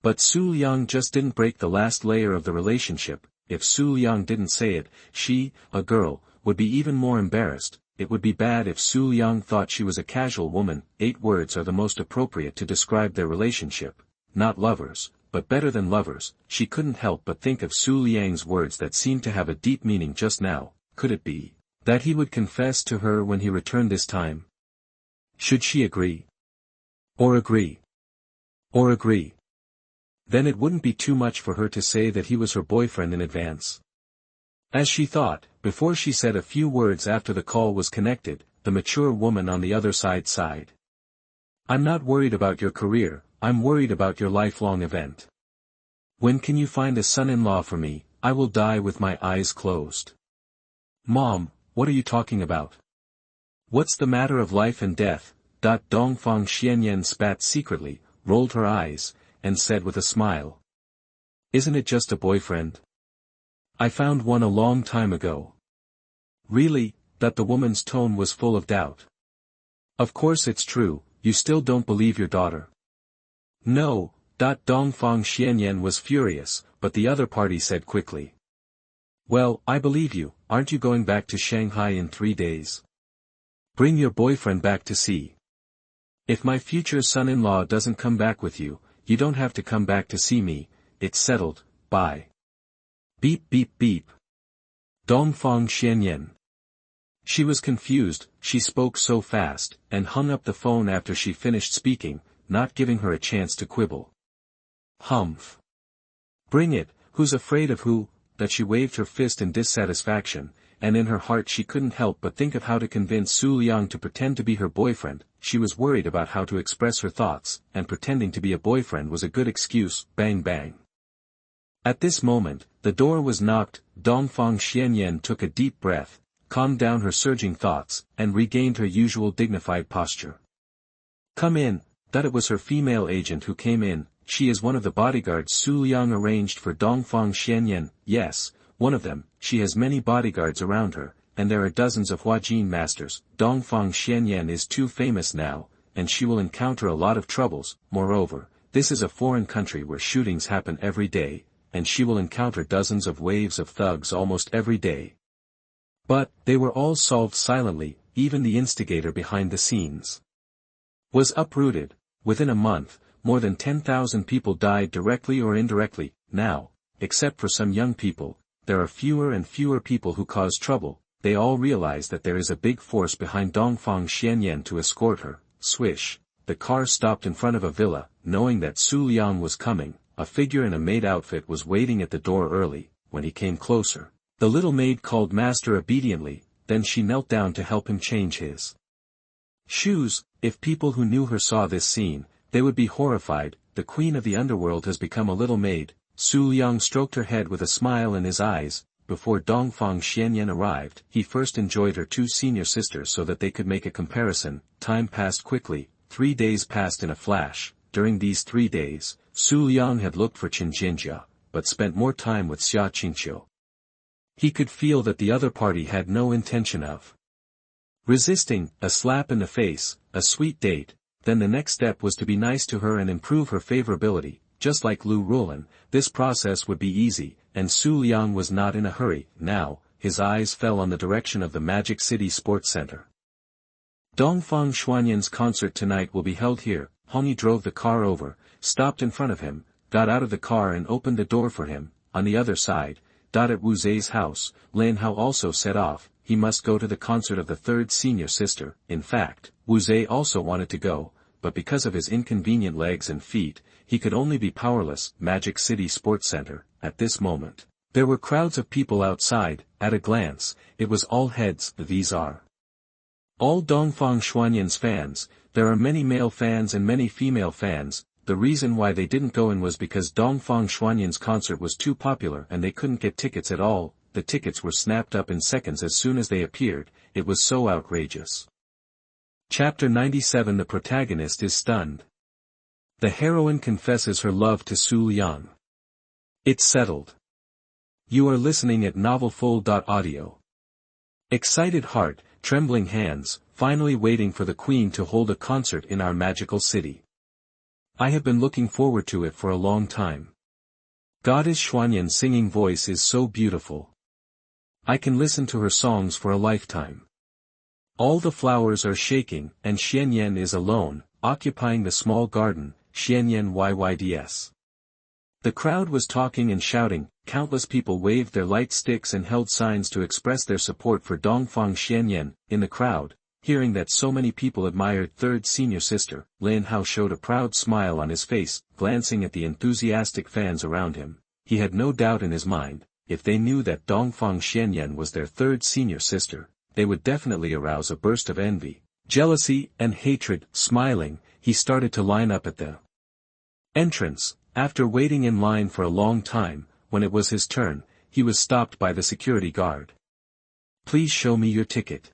But Xu Liang just didn't break the last layer of the relationship. If Xu Liang didn't say it, she, a girl, would be even more embarrassed. It would be bad if Xu Liang thought she was a casual woman. 8 words are the most appropriate to describe their relationship. Not lovers, but better than lovers. She couldn't help but think of Xu Liang's words that seemed to have a deep meaning just now. Could it be that he would confess to her when he returned this time? Should she agree? Or agree? Or agree? Then it wouldn't be too much for her to say that he was her boyfriend in advance. As she thought, before she said a few words after the call was connected, the mature woman on the other side sighed. I'm not worried about your career, I'm worried about your lifelong event. When can you find a son-in-law for me? I will die with my eyes closed. Mom, what are you talking about? What's the matter of life and death? Dongfang Xianyan spat secretly, rolled her eyes, and said with a smile. Isn't it just a boyfriend? I found one a long time ago. Really? That the woman's tone was full of doubt. Of course it's true, you still don't believe your daughter. No, Dongfang Xianyan was furious, but the other party said quickly. Well, I believe you. Aren't you going back to Shanghai in 3 days? Bring your boyfriend back to see. If my future son-in-law doesn't come back with you, you don't have to come back to see me. It's settled. Bye. Beep beep beep. Dongfang Xianyan. She was confused. She spoke so fast, and hung up the phone after she finished speaking, not giving her a chance to quibble. Humph. Bring it, who's afraid of who? That she waved her fist in dissatisfaction, and in her heart she couldn't help but think of how to convince Xu Liang to pretend to be her boyfriend. She was worried about how to express her thoughts, and pretending to be a boyfriend was a good excuse. Bang bang. At this moment, the door was knocked. Dongfang Xianyan took a deep breath, calmed down her surging thoughts, and regained her usual dignified posture. Come in. That it was her female agent who came in. She is one of the bodyguards Xu Liang arranged for Dongfang Xianyan. Yes, one of them. She has many bodyguards around her, and there are dozens of Huajin masters. Dongfang Xianyan is too famous now, and she will encounter a lot of troubles. Moreover, this is a foreign country where shootings happen every day, and she will encounter dozens of waves of thugs almost every day. But, they were all solved silently. Even the instigator behind the scenes was uprooted. Within a month, more than 10,000 people died directly or indirectly. Now, except for some young people, there are fewer and fewer people who cause trouble. They all realize that there is a big force behind Dongfang Xianyan to escort her. Swish, the car stopped in front of a villa. Knowing that Xu Liang was coming, a figure in a maid outfit was waiting at the door early. When he came closer, the little maid called master obediently, then she knelt down to help him change his shoes. If people who knew her saw this scene, they would be horrified. The queen of the underworld has become a little maid. Xu Liang stroked her head with a smile in his eyes. Before Dongfang Xianyan arrived, he first enjoyed her 2 senior sisters so that they could make a comparison. Time passed quickly. 3 days passed in a flash. During these 3 days, Xu Liang had looked for Qin Jinjia, but spent more time with Xia Qingqiu. He could feel that the other party had no intention of resisting. A slap in the face, a sweet date. Then the next step was to be nice to her and improve her favorability. Just like Lu Rulan, this process would be easy, and Xu Liang was not in a hurry. Now, his eyes fell on the direction of the Magic City Sports Center. Dongfang Xuanyan's concert tonight will be held here. Hongyi drove the car over, stopped in front of him, got out of the car and opened the door for him. On the other side, at Wu Zhe's house, Lan Hao also set off. He must go to the concert of the 3rd senior sister. In fact, Wu Zhe also wanted to go, but because of his inconvenient legs and feet, he could only be powerless. Magic City Sports Center. At this moment, there were crowds of people outside. At a glance, it was all heads. These are all Dongfang Xuanyan's fans. There are many male fans and many female fans. The reason why they didn't go in was because Dongfang Xuanyan's concert was too popular and they couldn't get tickets at all. the tickets were snapped up in seconds as soon as they appeared, it was so outrageous. Chapter 97. The protagonist is stunned. The heroine confesses her love to Xu Liang. It's settled. You are listening at novelfull.audio. Excited heart, trembling hands, finally waiting for the Queen to hold a concert in our magical city. I have been looking forward to it for a long time. Goddess Xuanyan's singing voice is so beautiful. I can listen to her songs for a lifetime. All the flowers are shaking, and Xianyan is alone, occupying the small garden, Xianyan Yyds. The crowd was talking and shouting, countless people waved their light sticks and held signs to express their support for Dongfang Xianyan. In the crowd, hearing that so many people admired third senior sister, Lin Hao showed a proud smile on his face, glancing at the enthusiastic fans around him. He had no doubt in his mind, if they knew that Dongfang Xianyan was their third senior sister, they would definitely arouse a burst of envy, jealousy, and hatred. Smiling, he started to line up at the entrance. After waiting in line for a long time, when it was his turn, he was stopped by the security guard. Please show me your ticket.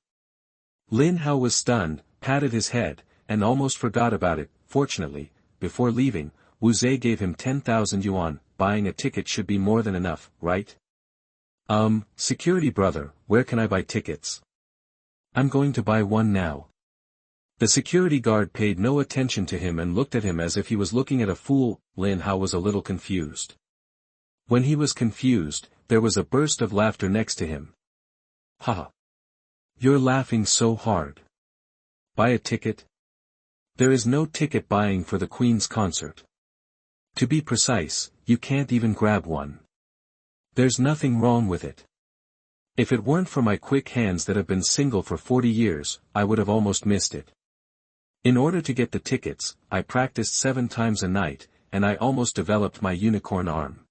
Lin Hao was stunned, patted his head, and almost forgot about it. Fortunately, before leaving, Wu Zhe gave him 10,000 yuan, buying a ticket should be more than enough, right? Security brother, where can I buy tickets? I'm going to buy one now. The security guard paid no attention to him and looked at him as if he was looking at a fool. Lin Hao was a little confused. When he was confused, there was a burst of laughter next to him. Ha! You're laughing so hard. Buy a ticket? There is no ticket buying for the Queen's concert. To be precise, you can't even grab one. There's nothing wrong with it. If it weren't for my quick hands that have been single for 40 years, I would have almost missed it. In order to get the tickets, I practiced 7 times a night, and I almost developed my unicorn arm.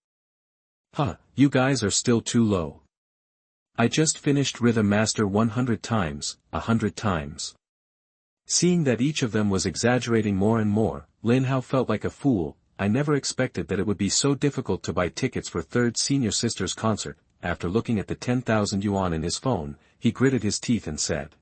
You guys are still too low. I just finished Rhythm Master 100 times, 100 times. Seeing that each of them was exaggerating more and more, Lin Hao felt like a fool. I never expected that it would be so difficult to buy tickets for third senior sister's concert. After looking at the 10,000 yuan in his phone, he gritted his teeth and said,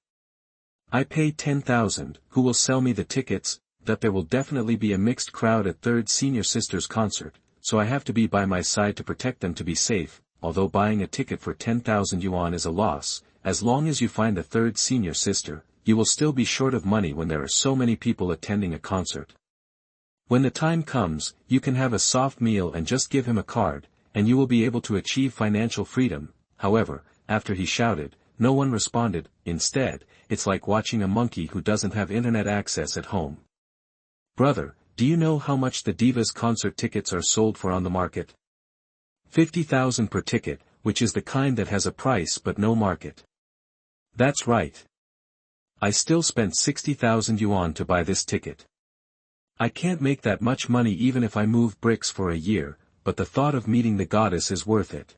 I pay 10,000, who will sell me the tickets? That there will definitely be a mixed crowd at third senior sister's concert, so I have to be by my side to protect them to be safe. Although buying a ticket for 10,000 yuan is a loss, as long as you find a third senior sister, you will still be short of money when there are so many people attending a concert. When the time comes, you can have a soft meal and just give him a card, and you will be able to achieve financial freedom. However, after he shouted, no one responded. Instead, it's like watching a monkey who doesn't have internet access at home. Brother, do you know how much the Divas concert tickets are sold for on the market? 50,000 per ticket, which is the kind that has a price but no market. That's right. I still spent 60,000 yuan to buy this ticket. I can't make that much money even if I move bricks for a year, but the thought of meeting the goddess is worth it.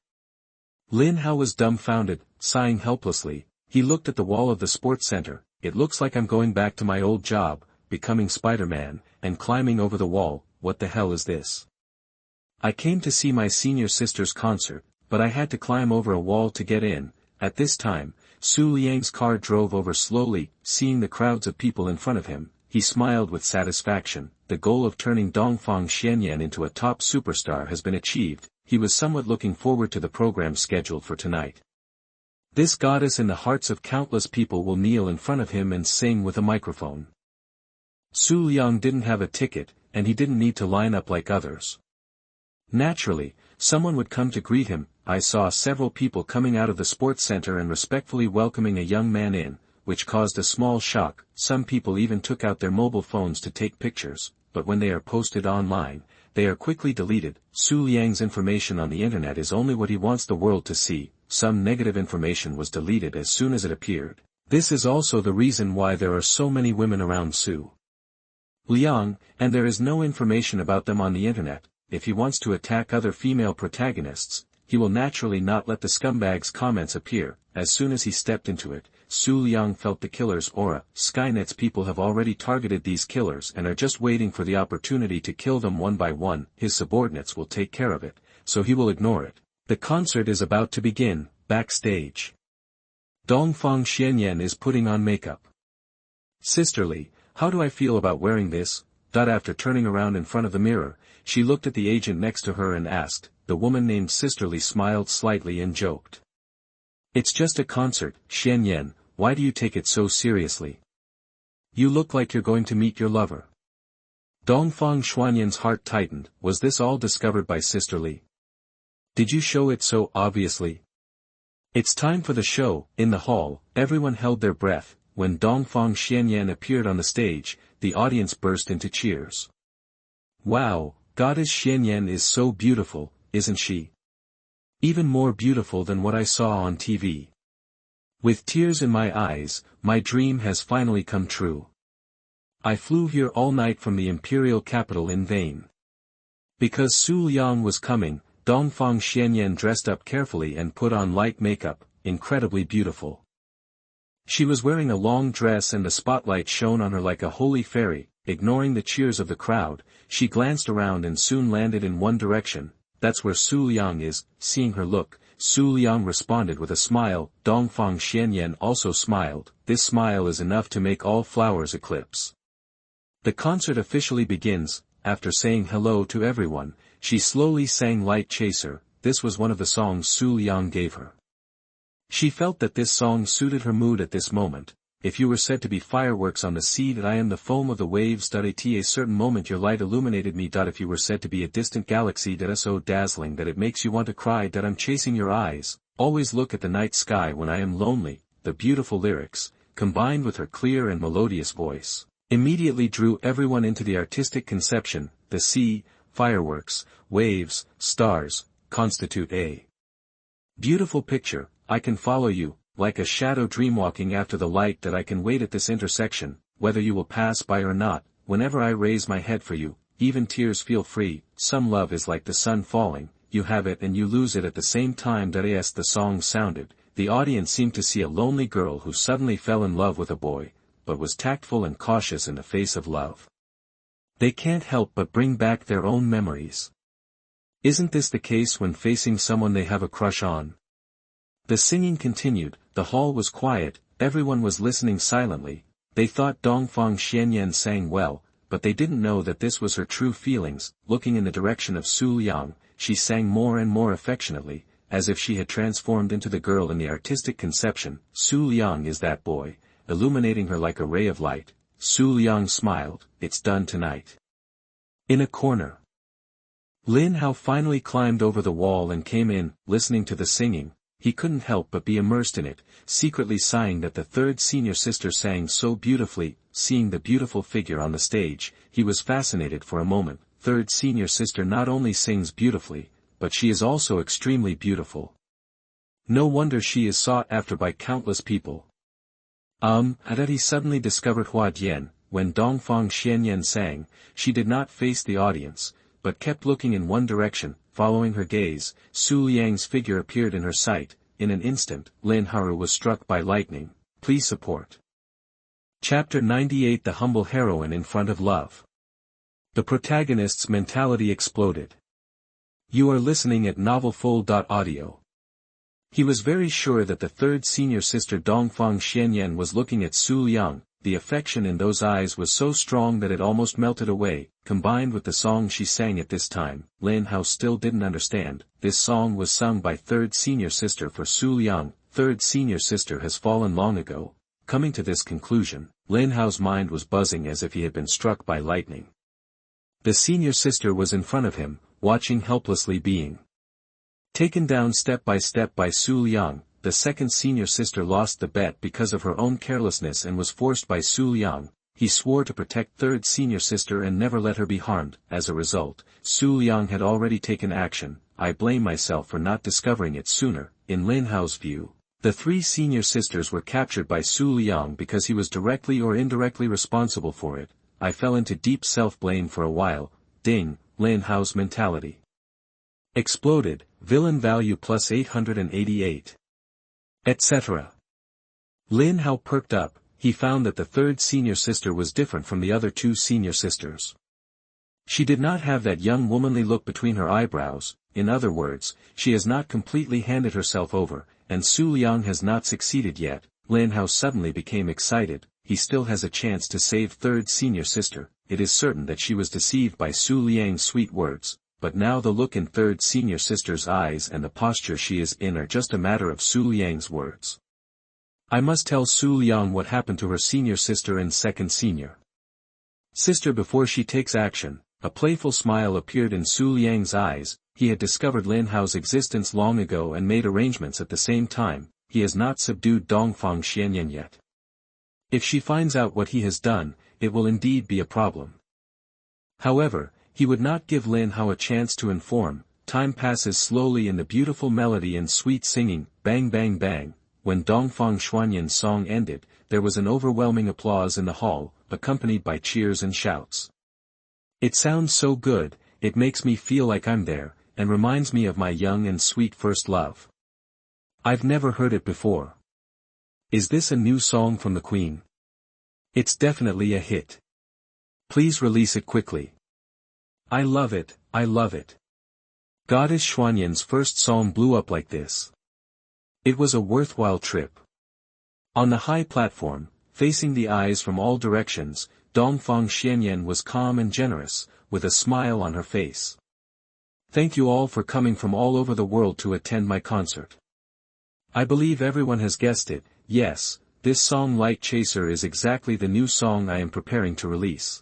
Lin Hao was dumbfounded, sighing helplessly. He looked at the wall of the sports center. It looks like I'm going back to my old job, becoming Spider-Man, and climbing over the wall. What the hell is this? I came to see my senior sister's concert, but I had to climb over a wall to get in. At this time, Xu Liang's car drove over slowly. Seeing the crowds of people in front of him, he smiled with satisfaction. The goal of turning Dongfang Xianyan into a top superstar has been achieved. He was somewhat looking forward to the program scheduled for tonight. This goddess in the hearts of countless people will kneel in front of him and sing with a microphone. Xu Liang didn't have a ticket, and he didn't need to line up like others. Naturally, someone would come to greet him. I saw several people coming out of the sports center and respectfully welcoming a young man in, which caused a small shock. Some people even took out their mobile phones to take pictures, but when they are posted online, they are quickly deleted. Xu Liang's information on the internet is only what he wants the world to see. Some negative information was deleted as soon as it appeared. This is also the reason why there are so many women around Xu Liang, and there is no information about them on the internet. If he wants to attack other female protagonists, he will naturally not let the scumbag's comments appear. As soon as he stepped into it, Xu Liang felt the killer's aura. Skynet's people have already targeted these killers and are just waiting for the opportunity to kill them one by one. His subordinates will take care of it, so he will ignore it. The concert is about to begin. backstage. Dongfang Xianyan is putting on makeup. Sisterly, how do I feel about wearing this? After turning around in front of the mirror, she looked at the agent next to her and asked. The woman named Sisterly smiled slightly and joked. It's just a concert, Xianyan, why do you take it so seriously? You look like you're going to meet your lover. Dongfang Xuanyan's heart tightened. Was this all discovered by Sisterly? Did you show it so obviously? It's time for the show. In the hall, everyone held their breath. When Dongfang Xianyan appeared on the stage, the audience burst into cheers. Wow, Goddess Xianyan is so beautiful, isn't she? Even more beautiful than what I saw on TV. With tears in my eyes, my dream has finally come true. I flew here all night from the imperial capital in vain. Because Xu Liang was coming, Dongfang Xianyan dressed up carefully and put on light makeup, incredibly beautiful. She was wearing a long dress and the spotlight shone on her like a holy fairy. Ignoring the cheers of the crowd, she glanced around and soon landed in one direction. That's where Xu Liang is. Seeing her look, Xu Liang responded with a smile. Dongfang Xianyan also smiled. This smile is enough to make all flowers eclipse. The concert officially begins. After saying hello to everyone, she slowly sang Light Chaser. This was one of the songs Xu Liang gave her. She felt that this song suited her mood at this moment. If you were said to be fireworks on the sea, that I am the foam of the waves. At a certain moment your light illuminated me. If you were said to be a distant galaxy that is so dazzling that it makes you want to cry. I'm chasing your eyes. Always look at the night sky when I am lonely. The beautiful lyrics, combined with her clear and melodious voice, immediately drew everyone into the artistic conception. The sea, fireworks, waves, stars, constitute a beautiful picture. I can follow you, like a shadow dreamwalking after the light. That I can wait at this intersection, whether you will pass by or not, whenever I raise my head for you, even tears feel free. Some love is like the sun falling, you have it and you lose it at the same time. As the song sounded, the audience seemed to see a lonely girl who suddenly fell in love with a boy, but was tactful and cautious in the face of love. They can't help but bring back their own memories. Isn't this the case when facing someone they have a crush on? The singing continued. The hall was quiet, everyone was listening silently. They thought Dongfang Xianyan sang well, but they didn't know that this was her true feelings. Looking in the direction of Xu Liang, she sang more and more affectionately, as if she had transformed into the girl in the artistic conception. Xu Liang is that boy, illuminating her like a ray of light. Xu Liang smiled. It's done tonight. In a corner, Lin Hao finally climbed over the wall and came in. Listening to the singing, he couldn't help but be immersed in it, secretly sighing that the third senior sister sang so beautifully. Seeing the beautiful figure on the stage, he was fascinated for a moment. Third senior sister not only sings beautifully, but she is also extremely beautiful. No wonder she is sought after by countless people. That he suddenly discovered Hua Dian. When Dongfang Xianyan sang, she did not face the audience, but kept looking in one direction. Following her gaze, Xu Liang's figure appeared in her sight. In an instant, Lin Haru was struck by lightning. Please support. Chapter 98. The Humble Heroine in Front of Love. The protagonist's mentality exploded. You are listening at novelfull.audio. He was very sure that the third senior sister Dongfang Xianyan was looking at Xu Liang. The affection in those eyes was so strong that it almost melted away. Combined with the song she sang at this time, Lin Hao still didn't understand. This song was sung by third senior sister for Xu Liang. Third senior sister has fallen long ago. Coming to this conclusion, Lin Hao's mind was buzzing as if he had been struck by lightning. The senior sister was in front of him, watching helplessly being taken down step by Xu Liang. The second senior sister lost the bet because of her own carelessness and was forced by Xu Liang. He swore to protect third senior sister and never let her be harmed. As a result, Xu Liang had already taken action. I blame myself for not discovering it sooner. In Lin Hao's view, the three senior sisters were captured by Xu Liang because he was directly or indirectly responsible for it. I fell into deep self-blame for a while. Ding, Lin Hao's mentality exploded. Villain value plus 888. Etc. Lin Hao perked up. He found that the third senior sister was different from the other two senior sisters. She did not have that young womanly look between her eyebrows. In other words, she has not completely handed herself over, and Xu Liang has not succeeded yet. Lin Hao suddenly became excited. He still has a chance to save third senior sister. It is certain that she was deceived by Xu Liang's sweet words, but now the look in third senior sister's eyes and the posture she is in are just a matter of Xu Liang's words. I must tell Xu Liang what happened to her senior sister and second senior sister before she takes action. A playful smile appeared in Xu Liang's eyes. He had discovered Lin Hao's existence long ago and made arrangements at the same time. He has not subdued Dongfang Xianyan yet. If she finds out what he has done, it will indeed be a problem. However, he would not give Lin Hao a chance to inform. Time passes slowly in the beautiful melody and sweet singing, bang bang bang. When Dongfang Xuanyan's song ended, there was an overwhelming applause in the hall, accompanied by cheers and shouts. It sounds so good, it makes me feel like I'm there, and reminds me of my young and sweet first love. I've never heard it before. Is this a new song from the Queen? It's definitely a hit. Please release it quickly. I love it, I love it. Goddess Xuanyan's first song blew up like this. It was a worthwhile trip. On the high platform, facing the eyes from all directions, Dongfang Xianyan was calm and generous, with a smile on her face. Thank you all for coming from all over the world to attend my concert. I believe everyone has guessed it. Yes, this song Light Chaser is exactly the new song I am preparing to release.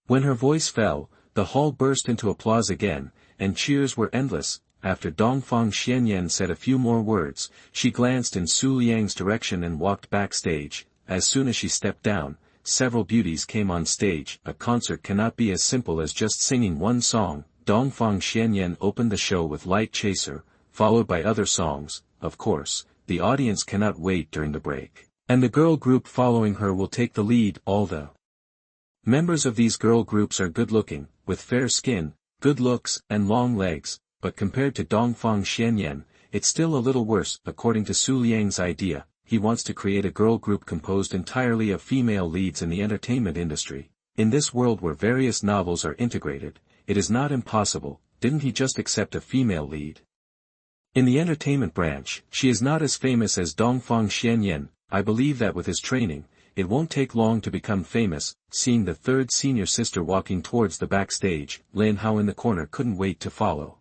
When her voice fell, the hall burst into applause again, and cheers were endless. After Dongfang Xianyan said a few more words, she glanced in Xu Liang's direction and walked backstage. As soon as she stepped down, several beauties came on stage. A concert cannot be as simple as just singing one song. Dongfang Xianyan opened the show with Light Chaser, followed by other songs. Of course, the audience cannot wait during the break, and the girl group following her will take the lead. All the members of these girl groups are good-looking, with fair skin, good looks, and long legs, but compared to Dongfang Xianyan, it's still a little worse. According to Xu Liang's idea, he wants to create a girl group composed entirely of female leads in the entertainment industry. In this world where various novels are integrated, it is not impossible. Didn't he just accept a female lead? In the entertainment branch, she is not as famous as Dongfang Xianyan. I believe that with his training, it won't take long to become famous. Seeing the third senior sister walking towards the backstage, Lin Hao in the corner couldn't wait to follow.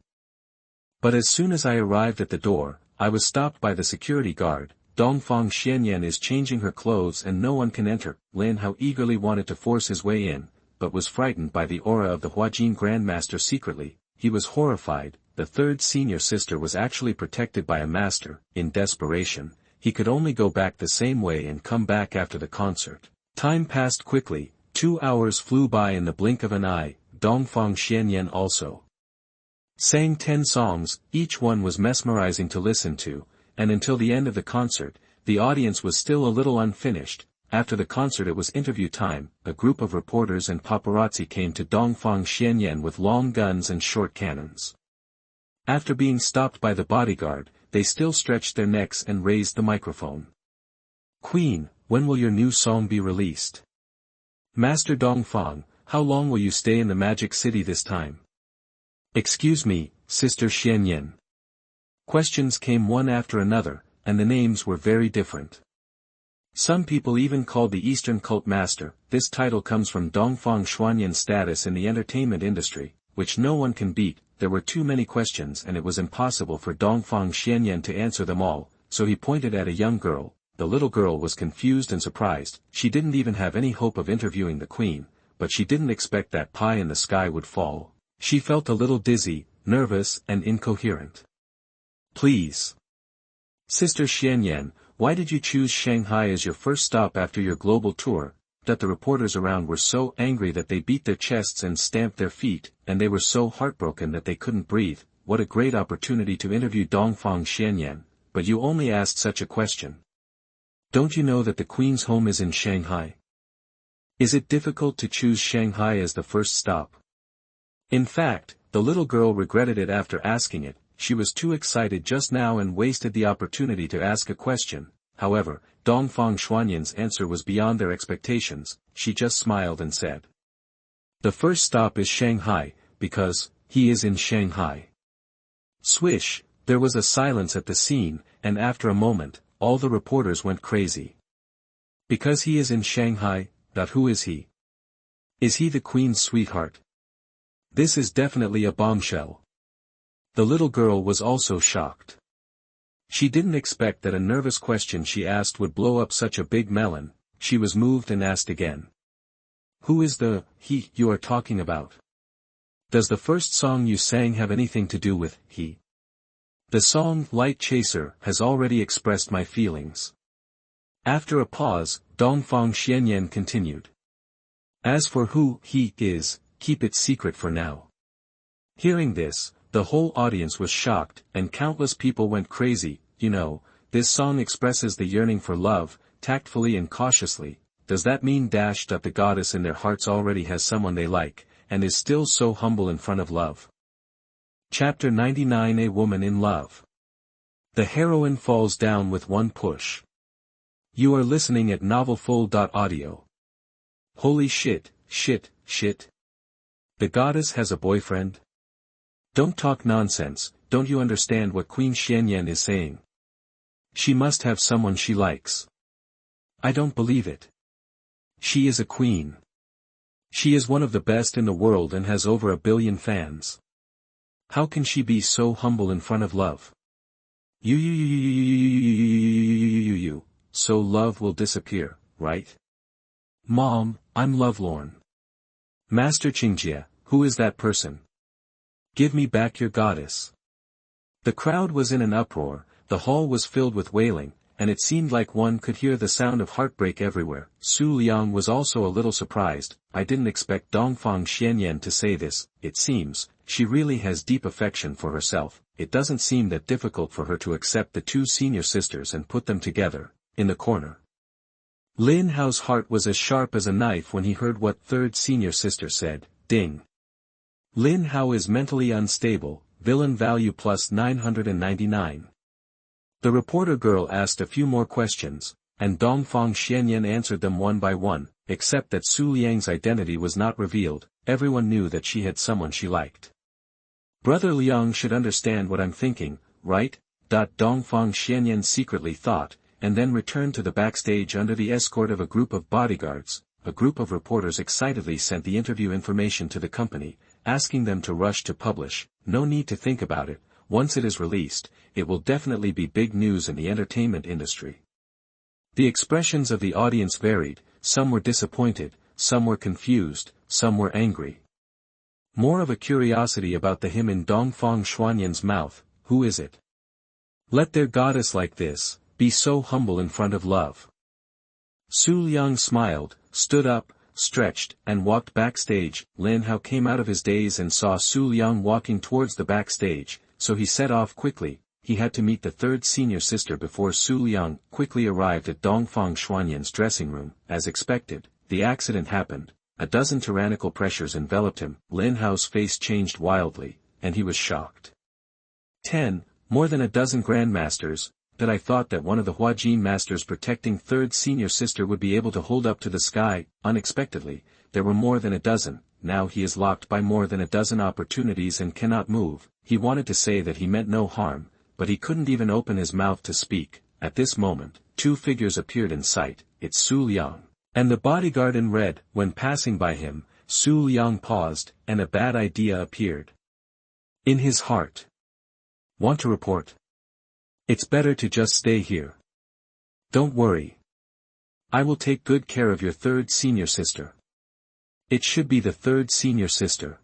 But as soon as I arrived at the door, I was stopped by the security guard. Dongfang Xianyan is changing her clothes and no one can enter. Lin Hao eagerly wanted to force his way in, but was frightened by the aura of the Huajin Grandmaster secretly. He was horrified. The third senior sister was actually protected by a master. In desperation, he could only go back the same way and come back after the concert. Time passed quickly. 2 hours flew by in the blink of an eye. Dongfang Xianyan also sang 10 songs. Each one was mesmerizing to listen to, and until the end of the concert, the audience was still a little unfinished. After the concert it was interview time. A group of reporters and paparazzi came to Dongfang Xianyan with long guns and short cannons. After being stopped by the bodyguard, they still stretched their necks and raised the microphone. Queen, when will your new song be released? Master Dongfang, how long will you stay in the Magic City this time? Excuse me, Sister Xianyan. Questions came one after another, and the names were very different. Some people even called the Eastern Cult Master. This title comes from Dongfang Xuanyan's status in the entertainment industry, which no one can beat. There were too many questions and it was impossible for Dongfang Xianyan to answer them all, so he pointed at a young girl. The little girl was confused and surprised. She didn't even have any hope of interviewing the queen, but she didn't expect that pie in the sky would fall. She felt a little dizzy, nervous and incoherent. Please. Sister Xianyan, why did you choose Shanghai as your first stop after your global tour? That the reporters around were so angry that they beat their chests and stamped their feet, and they were so heartbroken that they couldn't breathe. What a great opportunity to interview Dongfang Xianyan, but you only asked such a question. Don't you know that the Queen's home is in Shanghai? Is it difficult to choose Shanghai as the first stop? In fact, the little girl regretted it after asking it. She was too excited just now and wasted the opportunity to ask a question. However, Dongfang Xuanyan's answer was beyond their expectations. She just smiled and said, the first stop is Shanghai, because he is in Shanghai. Swish, There was a silence at the scene, and after a moment, all the reporters went crazy. Because he is in Shanghai, who is he? Is he the Queen's sweetheart? This is definitely a bombshell. The little girl was also shocked. She didn't expect that a nervous question she asked would blow up such a big melon. She was moved and asked again. Who is the he you are talking about? Does the first song you sang have anything to do with he? The song Light Chaser has already expressed my feelings. After a pause, Dongfang Xianyan continued. As for who he is, keep it secret for now. Hearing this, the whole audience was shocked, and countless people went crazy. You know, this song expresses the yearning for love, tactfully and cautiously. Does that mean that the goddess in their hearts already has someone they like, and is still so humble in front of love? Chapter 99 A Woman in Love. The heroine falls down with one push. You are listening at novelfull.audio. Holy shit. The goddess has a boyfriend? Don't talk nonsense, don't you understand what Queen Xianyan is saying? She must have someone she likes. I don't believe it. She is a queen. She is one of the best in the world and has over 1 billion fans. How can she be so humble in front of love? So love will disappear, right? Mom, I'm lovelorn. Master Qingjie, who is that person? Give me back your goddess. The crowd was in an uproar, the hall was filled with wailing, and it seemed like one could hear the sound of heartbreak everywhere. Xu Liang was also a little surprised. I didn't expect Dongfang Xianyan to say this. It seems, she really has deep affection for herself. It doesn't seem that difficult for her to accept the 2 senior sisters and put them together, in the corner. Lin Hao's heart was as sharp as a knife when he heard what 3rd senior sister said. Ding. Lin Hao is mentally unstable, villain value plus 999. The reporter girl asked a few more questions, and Dongfang Xianyan answered them one by one, except that Xu Liang's identity was not revealed. Everyone knew that she had someone she liked. Brother Liang should understand what I'm thinking, right? Dongfang Xianyan secretly thought, and then returned to the backstage under the escort of a group of bodyguards. A group of reporters excitedly sent the interview information to the company, asking them to rush to publish. No need to think about it. Once it is released, it will definitely be big news in the entertainment industry. The expressions of the audience varied, some were disappointed, some were confused, some were angry. More of a curiosity about the hymn in Dongfang Xianyan's mouth. Who is it? Let their goddess like this, be so humble in front of love. Xu Liang smiled, stood up, stretched, and walked backstage. Lin Hao came out of his daze and saw Xu Liang walking towards the backstage, so he set off quickly. He had to meet the 3rd senior sister before Xu Liang quickly arrived at Dongfang Xianyan's dressing room. As expected, the accident happened. A dozen tyrannical pressures enveloped him. Lin Hao's face changed wildly, and he was shocked. 10, more than a dozen grandmasters. That I thought that one of the Huajin masters protecting 3rd senior sister would be able to hold up to the sky. Unexpectedly, there were more than a dozen. Now he is locked by more than a dozen opportunities and cannot move. He wanted to say that he meant no harm, but he couldn't even open his mouth to speak. At this moment, 2 figures appeared in sight. It's Xu Liang and the bodyguard in red. When passing by him, Xu Liang paused, and a bad idea appeared in his heart. Want to report? It's better to just stay here. Don't worry. I will take good care of your 3rd senior sister. It should be the 3rd senior sister.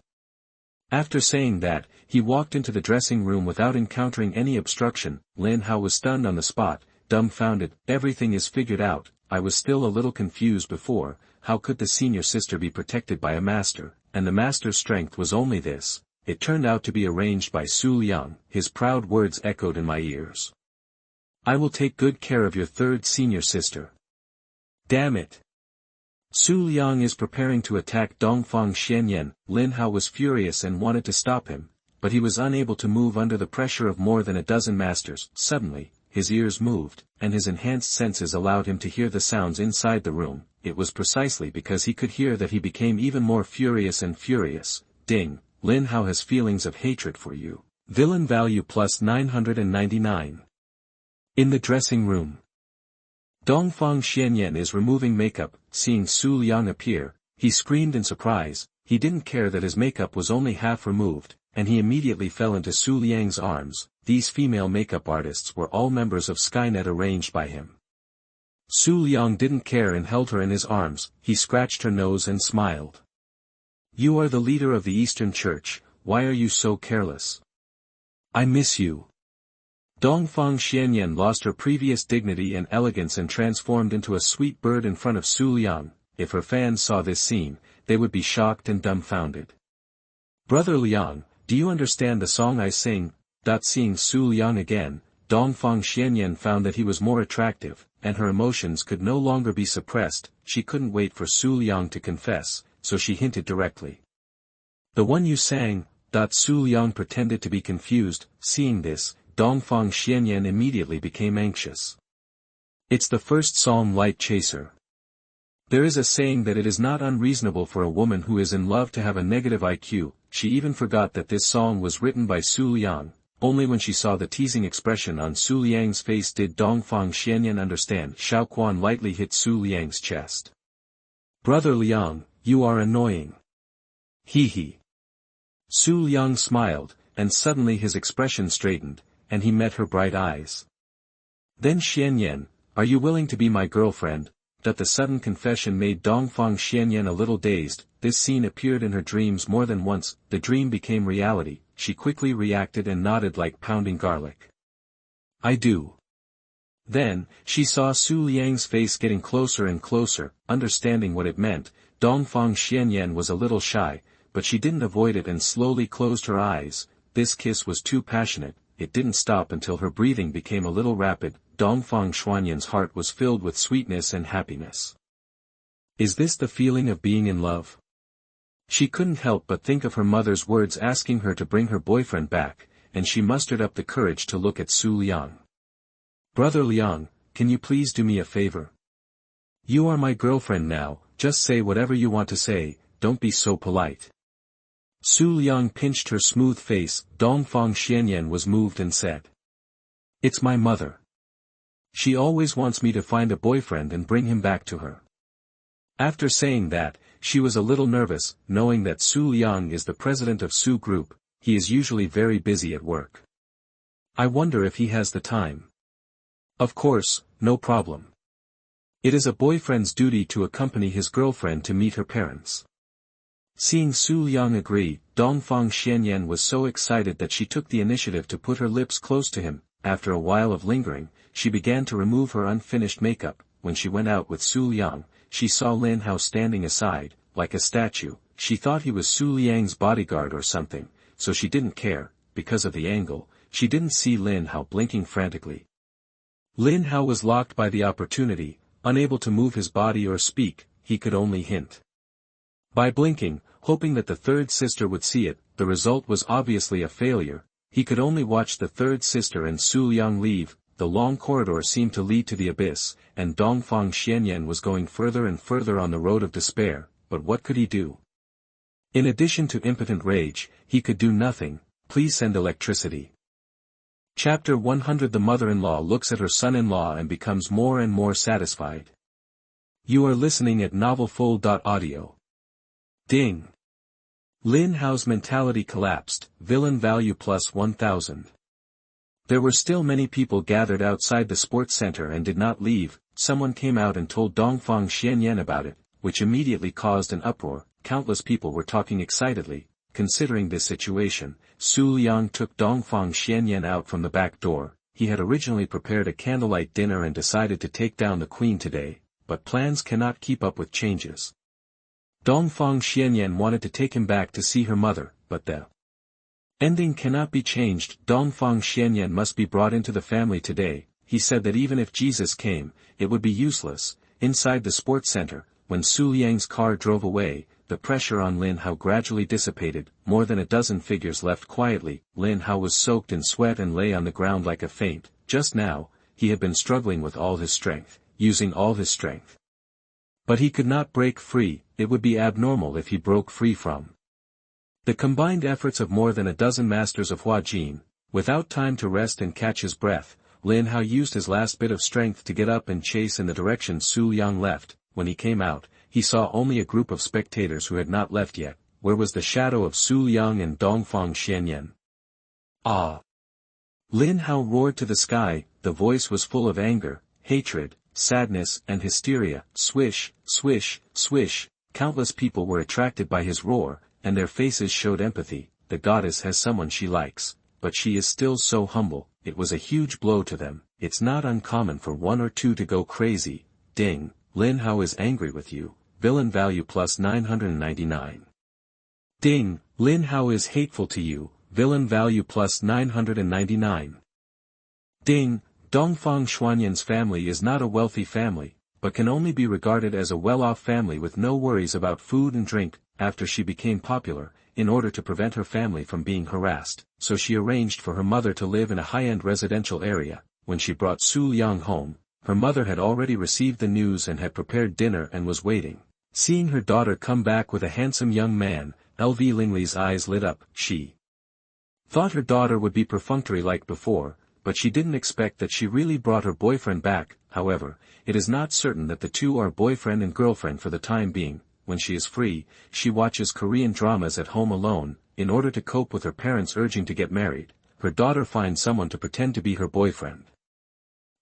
After saying that, he walked into the dressing room without encountering any obstruction. Lin Hao was stunned on the spot, dumbfounded. Everything is figured out. I was still a little confused before. How could the senior sister be protected by a master, and the master's strength was only this? It turned out to be arranged by Xu Liang. His proud words echoed in my ears. I will take good care of your 3rd senior sister. Damn it. Xu Liang is preparing to attack Dongfang Xianyan. Lin Hao was furious and wanted to stop him, but he was unable to move under the pressure of more than a dozen masters. Suddenly, his ears moved, and his enhanced senses allowed him to hear the sounds inside the room. It was precisely because he could hear that he became even more furious and furious. Ding, Lin Hao has feelings of hatred for you. Villain value plus 999. In the dressing room. Dongfang Xianyan is removing makeup. Seeing Xu Liang appear, he screamed in surprise. He didn't care that his makeup was only half removed, and he immediately fell into Xu Liang's arms. These female makeup artists were all members of Skynet arranged by him. Xu Liang didn't care and held her in his arms. He scratched her nose and smiled. You are the leader of the Eastern Church, why are you so careless? I miss you. Dongfang Xianyan lost her previous dignity and elegance and transformed into a sweet bird in front of Xu Liang. If her fans saw this scene, they would be shocked and dumbfounded. Brother Liang, do you understand the song I sing? Seeing Xu Liang again, Dongfang Xianyan found that he was more attractive, and her emotions could no longer be suppressed. She couldn't wait for Xu Liang to confess, so she hinted directly. The one you sang. Xu Liang pretended to be confused. Seeing this, Dongfang Xianyan immediately became anxious. It's the first psalm Light Chaser. There is a saying that it is not unreasonable for a woman who is in love to have a negative IQ. She even forgot that this song was written by Xu Liang. Only when she saw the teasing expression on Xu Liang's face did Dongfang Xianyan understand. Xiaoquan lightly hit Xu Liang's chest. Brother Liang, you are annoying. Hee hee. Xu Liang smiled, and suddenly his expression straightened, and he met her bright eyes. Then Xianyan, are you willing to be my girlfriend? The sudden confession made Dongfang Xianyan a little dazed. This scene appeared in her dreams more than once. The dream became reality. She quickly reacted and nodded like pounding garlic. I do. Then, she saw Xu Liang's face getting closer and closer. Understanding what it meant, Dongfang Xianyan was a little shy, but she didn't avoid it and slowly closed her eyes. This kiss was too passionate. It didn't stop until her breathing became a little rapid. Dongfang Xianyan's heart was filled with sweetness and happiness. Is this the feeling of being in love? She couldn't help but think of her mother's words asking her to bring her boyfriend back, and she mustered up the courage to look at Xu Liang. Brother Liang, can you please do me a favor? You are my girlfriend now, just say whatever you want to say, don't be so polite. Xu Liang pinched her smooth face. Dongfang Xianyan was moved and said. It's my mother. She always wants me to find a boyfriend and bring him back to her. After saying that, she was a little nervous, knowing that Xu Liang is the president of Xu Group. He is usually very busy at work. I wonder if he has the time. Of course, no problem. It is a boyfriend's duty to accompany his girlfriend to meet her parents. Seeing Xu Liang agree, Dongfang Xianyan was so excited that she took the initiative to put her lips close to him. After a while of lingering, she began to remove her unfinished makeup. When she went out with Xu Liang, she saw Lin Hao standing aside, like a statue. She thought he was Xu Liang's bodyguard or something, so she didn't care. Because of the angle, she didn't see Lin Hao blinking frantically. Lin Hao was locked by the opportunity, unable to move his body or speak. He could only hint. By blinking, hoping that the third sister would see it, the result was obviously a failure. He could only watch the third sister and Xu Liang leave. The long corridor seemed to lead to the abyss, and Dongfang Xianyan was going further and further on the road of despair. But what could he do? In addition to impotent rage, he could do nothing. Please send electricity. Chapter 100. The mother-in-law looks at her son-in-law and becomes more and more satisfied. You are listening at novelfull.audio. Ding. Lin Hao's mentality collapsed. Villain value plus 1000. There were still many people gathered outside the sports center and did not leave. Someone came out and told Dongfang Xianyan about it, which immediately caused an uproar. Countless people were talking excitedly. Considering this situation, Xu Liang took Dongfang Xianyan out from the back door. He had originally prepared a candlelight dinner and decided to take down the queen today, but plans cannot keep up with changes. Dongfang Xianyan wanted to take him back to see her mother, but the ending cannot be changed. Dongfang Xianyan must be brought into the family today. He said that even if Jesus came, it would be useless. Inside the sports center, when Xu Liang's car drove away, the pressure on Lin Hao gradually dissipated. More than a dozen figures left quietly. Lin Hao was soaked in sweat and lay on the ground like a faint. Just now, he had been struggling with all his strength, using all his strength. But he could not break free. It would be abnormal if he broke free from The combined efforts of more than a dozen masters of Hua Jin, without time to rest and catch his breath, Lin Hao used his last bit of strength to get up and chase in the direction Xu Liang left. When he came out, he saw only a group of spectators who had not left yet. Where was the shadow of Xu Liang and Dongfang Xianyan? Ah! Lin Hao roared to the sky. The voice was full of anger, hatred, sadness and hysteria. Swish, swish, swish. Countless people were attracted by his roar, and their faces showed empathy. The goddess has someone she likes, but she is still so humble. It was a huge blow to them. It's not uncommon for one or two to go crazy. Ding, Lin Hao is angry with you. Villain value plus 999. Ding, Lin Hao is hateful to you. Villain value plus 999. Ding, Dongfang Xuanyan's family is not a wealthy family, but can only be regarded as a well-off family with no worries about food and drink. After she became popular, in order to prevent her family from being harassed, so she arranged for her mother to live in a high-end residential area. When she brought Xu Liang home, her mother had already received the news and had prepared dinner and was waiting. Seeing her daughter come back with a handsome young man, LV Lingli's eyes lit up. She thought her daughter would be perfunctory like before, but she didn't expect that she really brought her boyfriend back. However, it is not certain that the two are boyfriend and girlfriend for the time being. When she is free, she watches Korean dramas at home alone. In order to cope with her parents urging to get married, her daughter finds someone to pretend to be her boyfriend.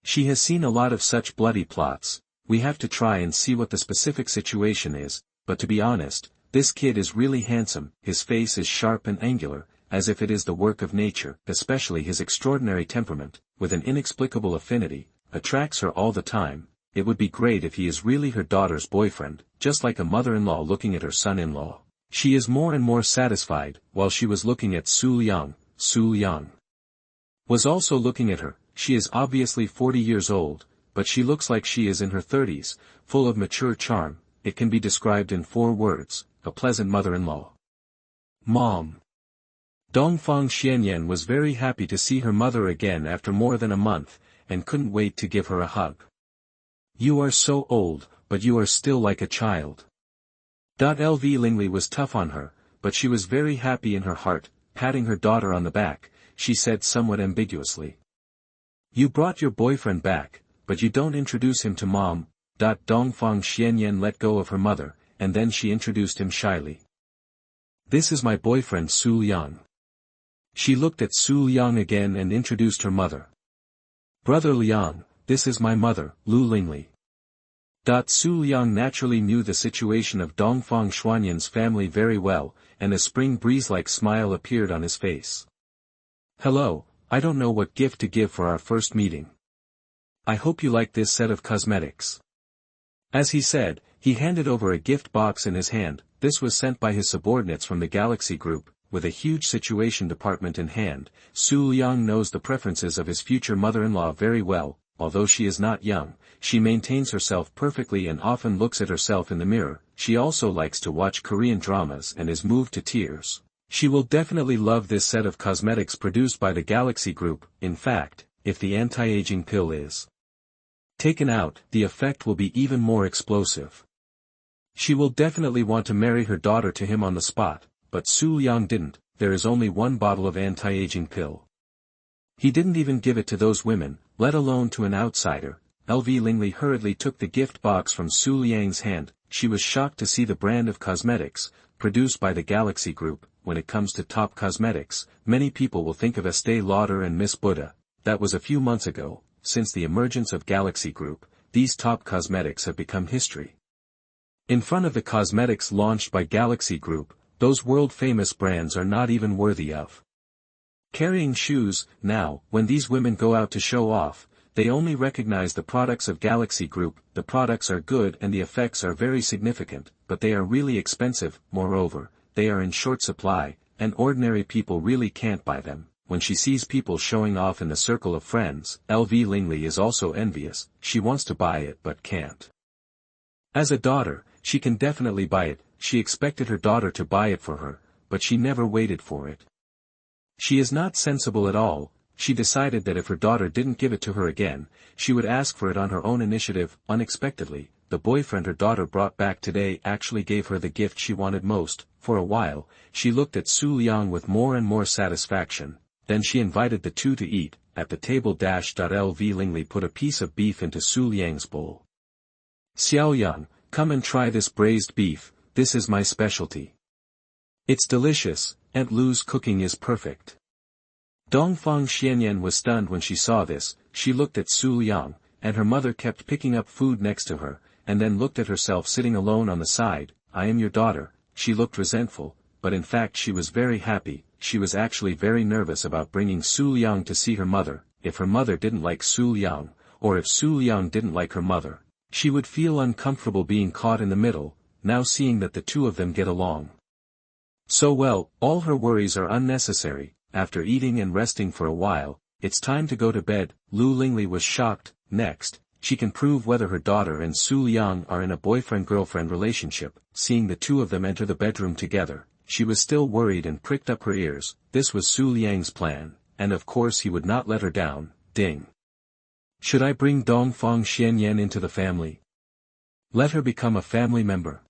She has seen a lot of such bloody plots. We have to try and see what the specific situation is, but to be honest, this kid is really handsome. His face is sharp and angular, as if it is the work of nature. Especially his extraordinary temperament, with an inexplicable affinity, attracts her all the time. It would be great if he is really her daughter's boyfriend, just like a mother-in-law looking at her son-in-law. She is more and more satisfied. While she was looking at Xu Liang, Xu Liang was also looking at her. She is obviously 40 years old, but she looks like she is in her 30s, full of mature charm. It can be described in 4 words, a pleasant mother-in-law. Mom. Dongfang Xianyan was very happy to see her mother again after more than a month, and couldn't wait to give her a hug. You are so old, but you are still like a child. LV Lingli was tough on her, but she was very happy in her heart. Patting her daughter on the back, she said somewhat ambiguously. You brought your boyfriend back, but you don't introduce him to Mom. Dongfang Xianyan let go of her mother, and then she introduced him shyly. This is my boyfriend Xu Liang. She looked at Xu Liang again and introduced her mother. Brother Liang, this is my mother, Lu Lingli. Xu Liang naturally knew the situation of Dongfang Xuanyan's family very well, and a spring breeze-like smile appeared on his face. Hello, I don't know what gift to give for our first meeting. I hope you like this set of cosmetics. As he said, he handed over a gift box in his hand. This was sent by his subordinates from the Galaxy Group. With a huge situation department in hand, Xu Liang knows the preferences of his future mother-in-law very well. Although she is not young, she maintains herself perfectly and often looks at herself in the mirror. She also likes to watch Korean dramas and is moved to tears. She will definitely love this set of cosmetics produced by the Galaxy Group. In fact, if the anti-aging pill is taken out, the effect will be even more explosive. She will definitely want to marry her daughter to him on the spot, but Xu Liang didn't. There is only one bottle of anti-aging pill. He didn't even give it to those women, let alone to an outsider. LV Lingli hurriedly took the gift box from Xu Liang's hand. She was shocked to see the brand of cosmetics, produced by the Galaxy Group. When it comes to top cosmetics, many people will think of Estée Lauder and Miss Buddha. That was a few months ago. Since the emergence of Galaxy Group, these top cosmetics have become history. In front of the cosmetics launched by Galaxy Group, those world-famous brands are not even worthy of carrying shoes. Now, when these women go out to show off, they only recognize the products of Galaxy Group. The products are good and the effects are very significant, but they are really expensive. Moreover, they are in short supply, and ordinary people really can't buy them. When she sees people showing off in the circle of friends, LV Lingli is also envious. She wants to buy it but can't. As a daughter, she can definitely buy it. She expected her daughter to buy it for her, but she never waited for it. She is not sensible at all. She decided that if her daughter didn't give it to her again, she would ask for it on her own initiative. Unexpectedly, the boyfriend her daughter brought back today actually gave her the gift she wanted most. For a while, she looked at Xu Liang with more and more satisfaction, then she invited the two to eat. At the table. Lv Lingli put a piece of beef into Xu Liang's bowl. Xiaoyang, come and try this braised beef, this is my specialty. It's delicious, Aunt Lu's cooking is perfect. Dongfang Xianyan was stunned when she saw this. She looked at Xu Liang, and her mother kept picking up food next to her, and then looked at herself sitting alone on the side. I am your daughter. She looked resentful, but in fact she was very happy. She was actually very nervous about bringing Xu Liang to see her mother. If her mother didn't like Xu Liang, or if Xu Liang didn't like her mother, she would feel uncomfortable being caught in the middle, now seeing that the two of them get along so well. All her worries are unnecessary. After eating and resting for a while, it's time to go to bed. Lu Lingli was shocked. Next, she can prove whether her daughter and Xu Liang are in a boyfriend-girlfriend relationship. Seeing the two of them enter the bedroom together, she was still worried and pricked up her ears. This was Xu Liang's plan, and of course he would not let her down. Ding. Should I bring Dongfang Xianyan into the family? Let her become a family member.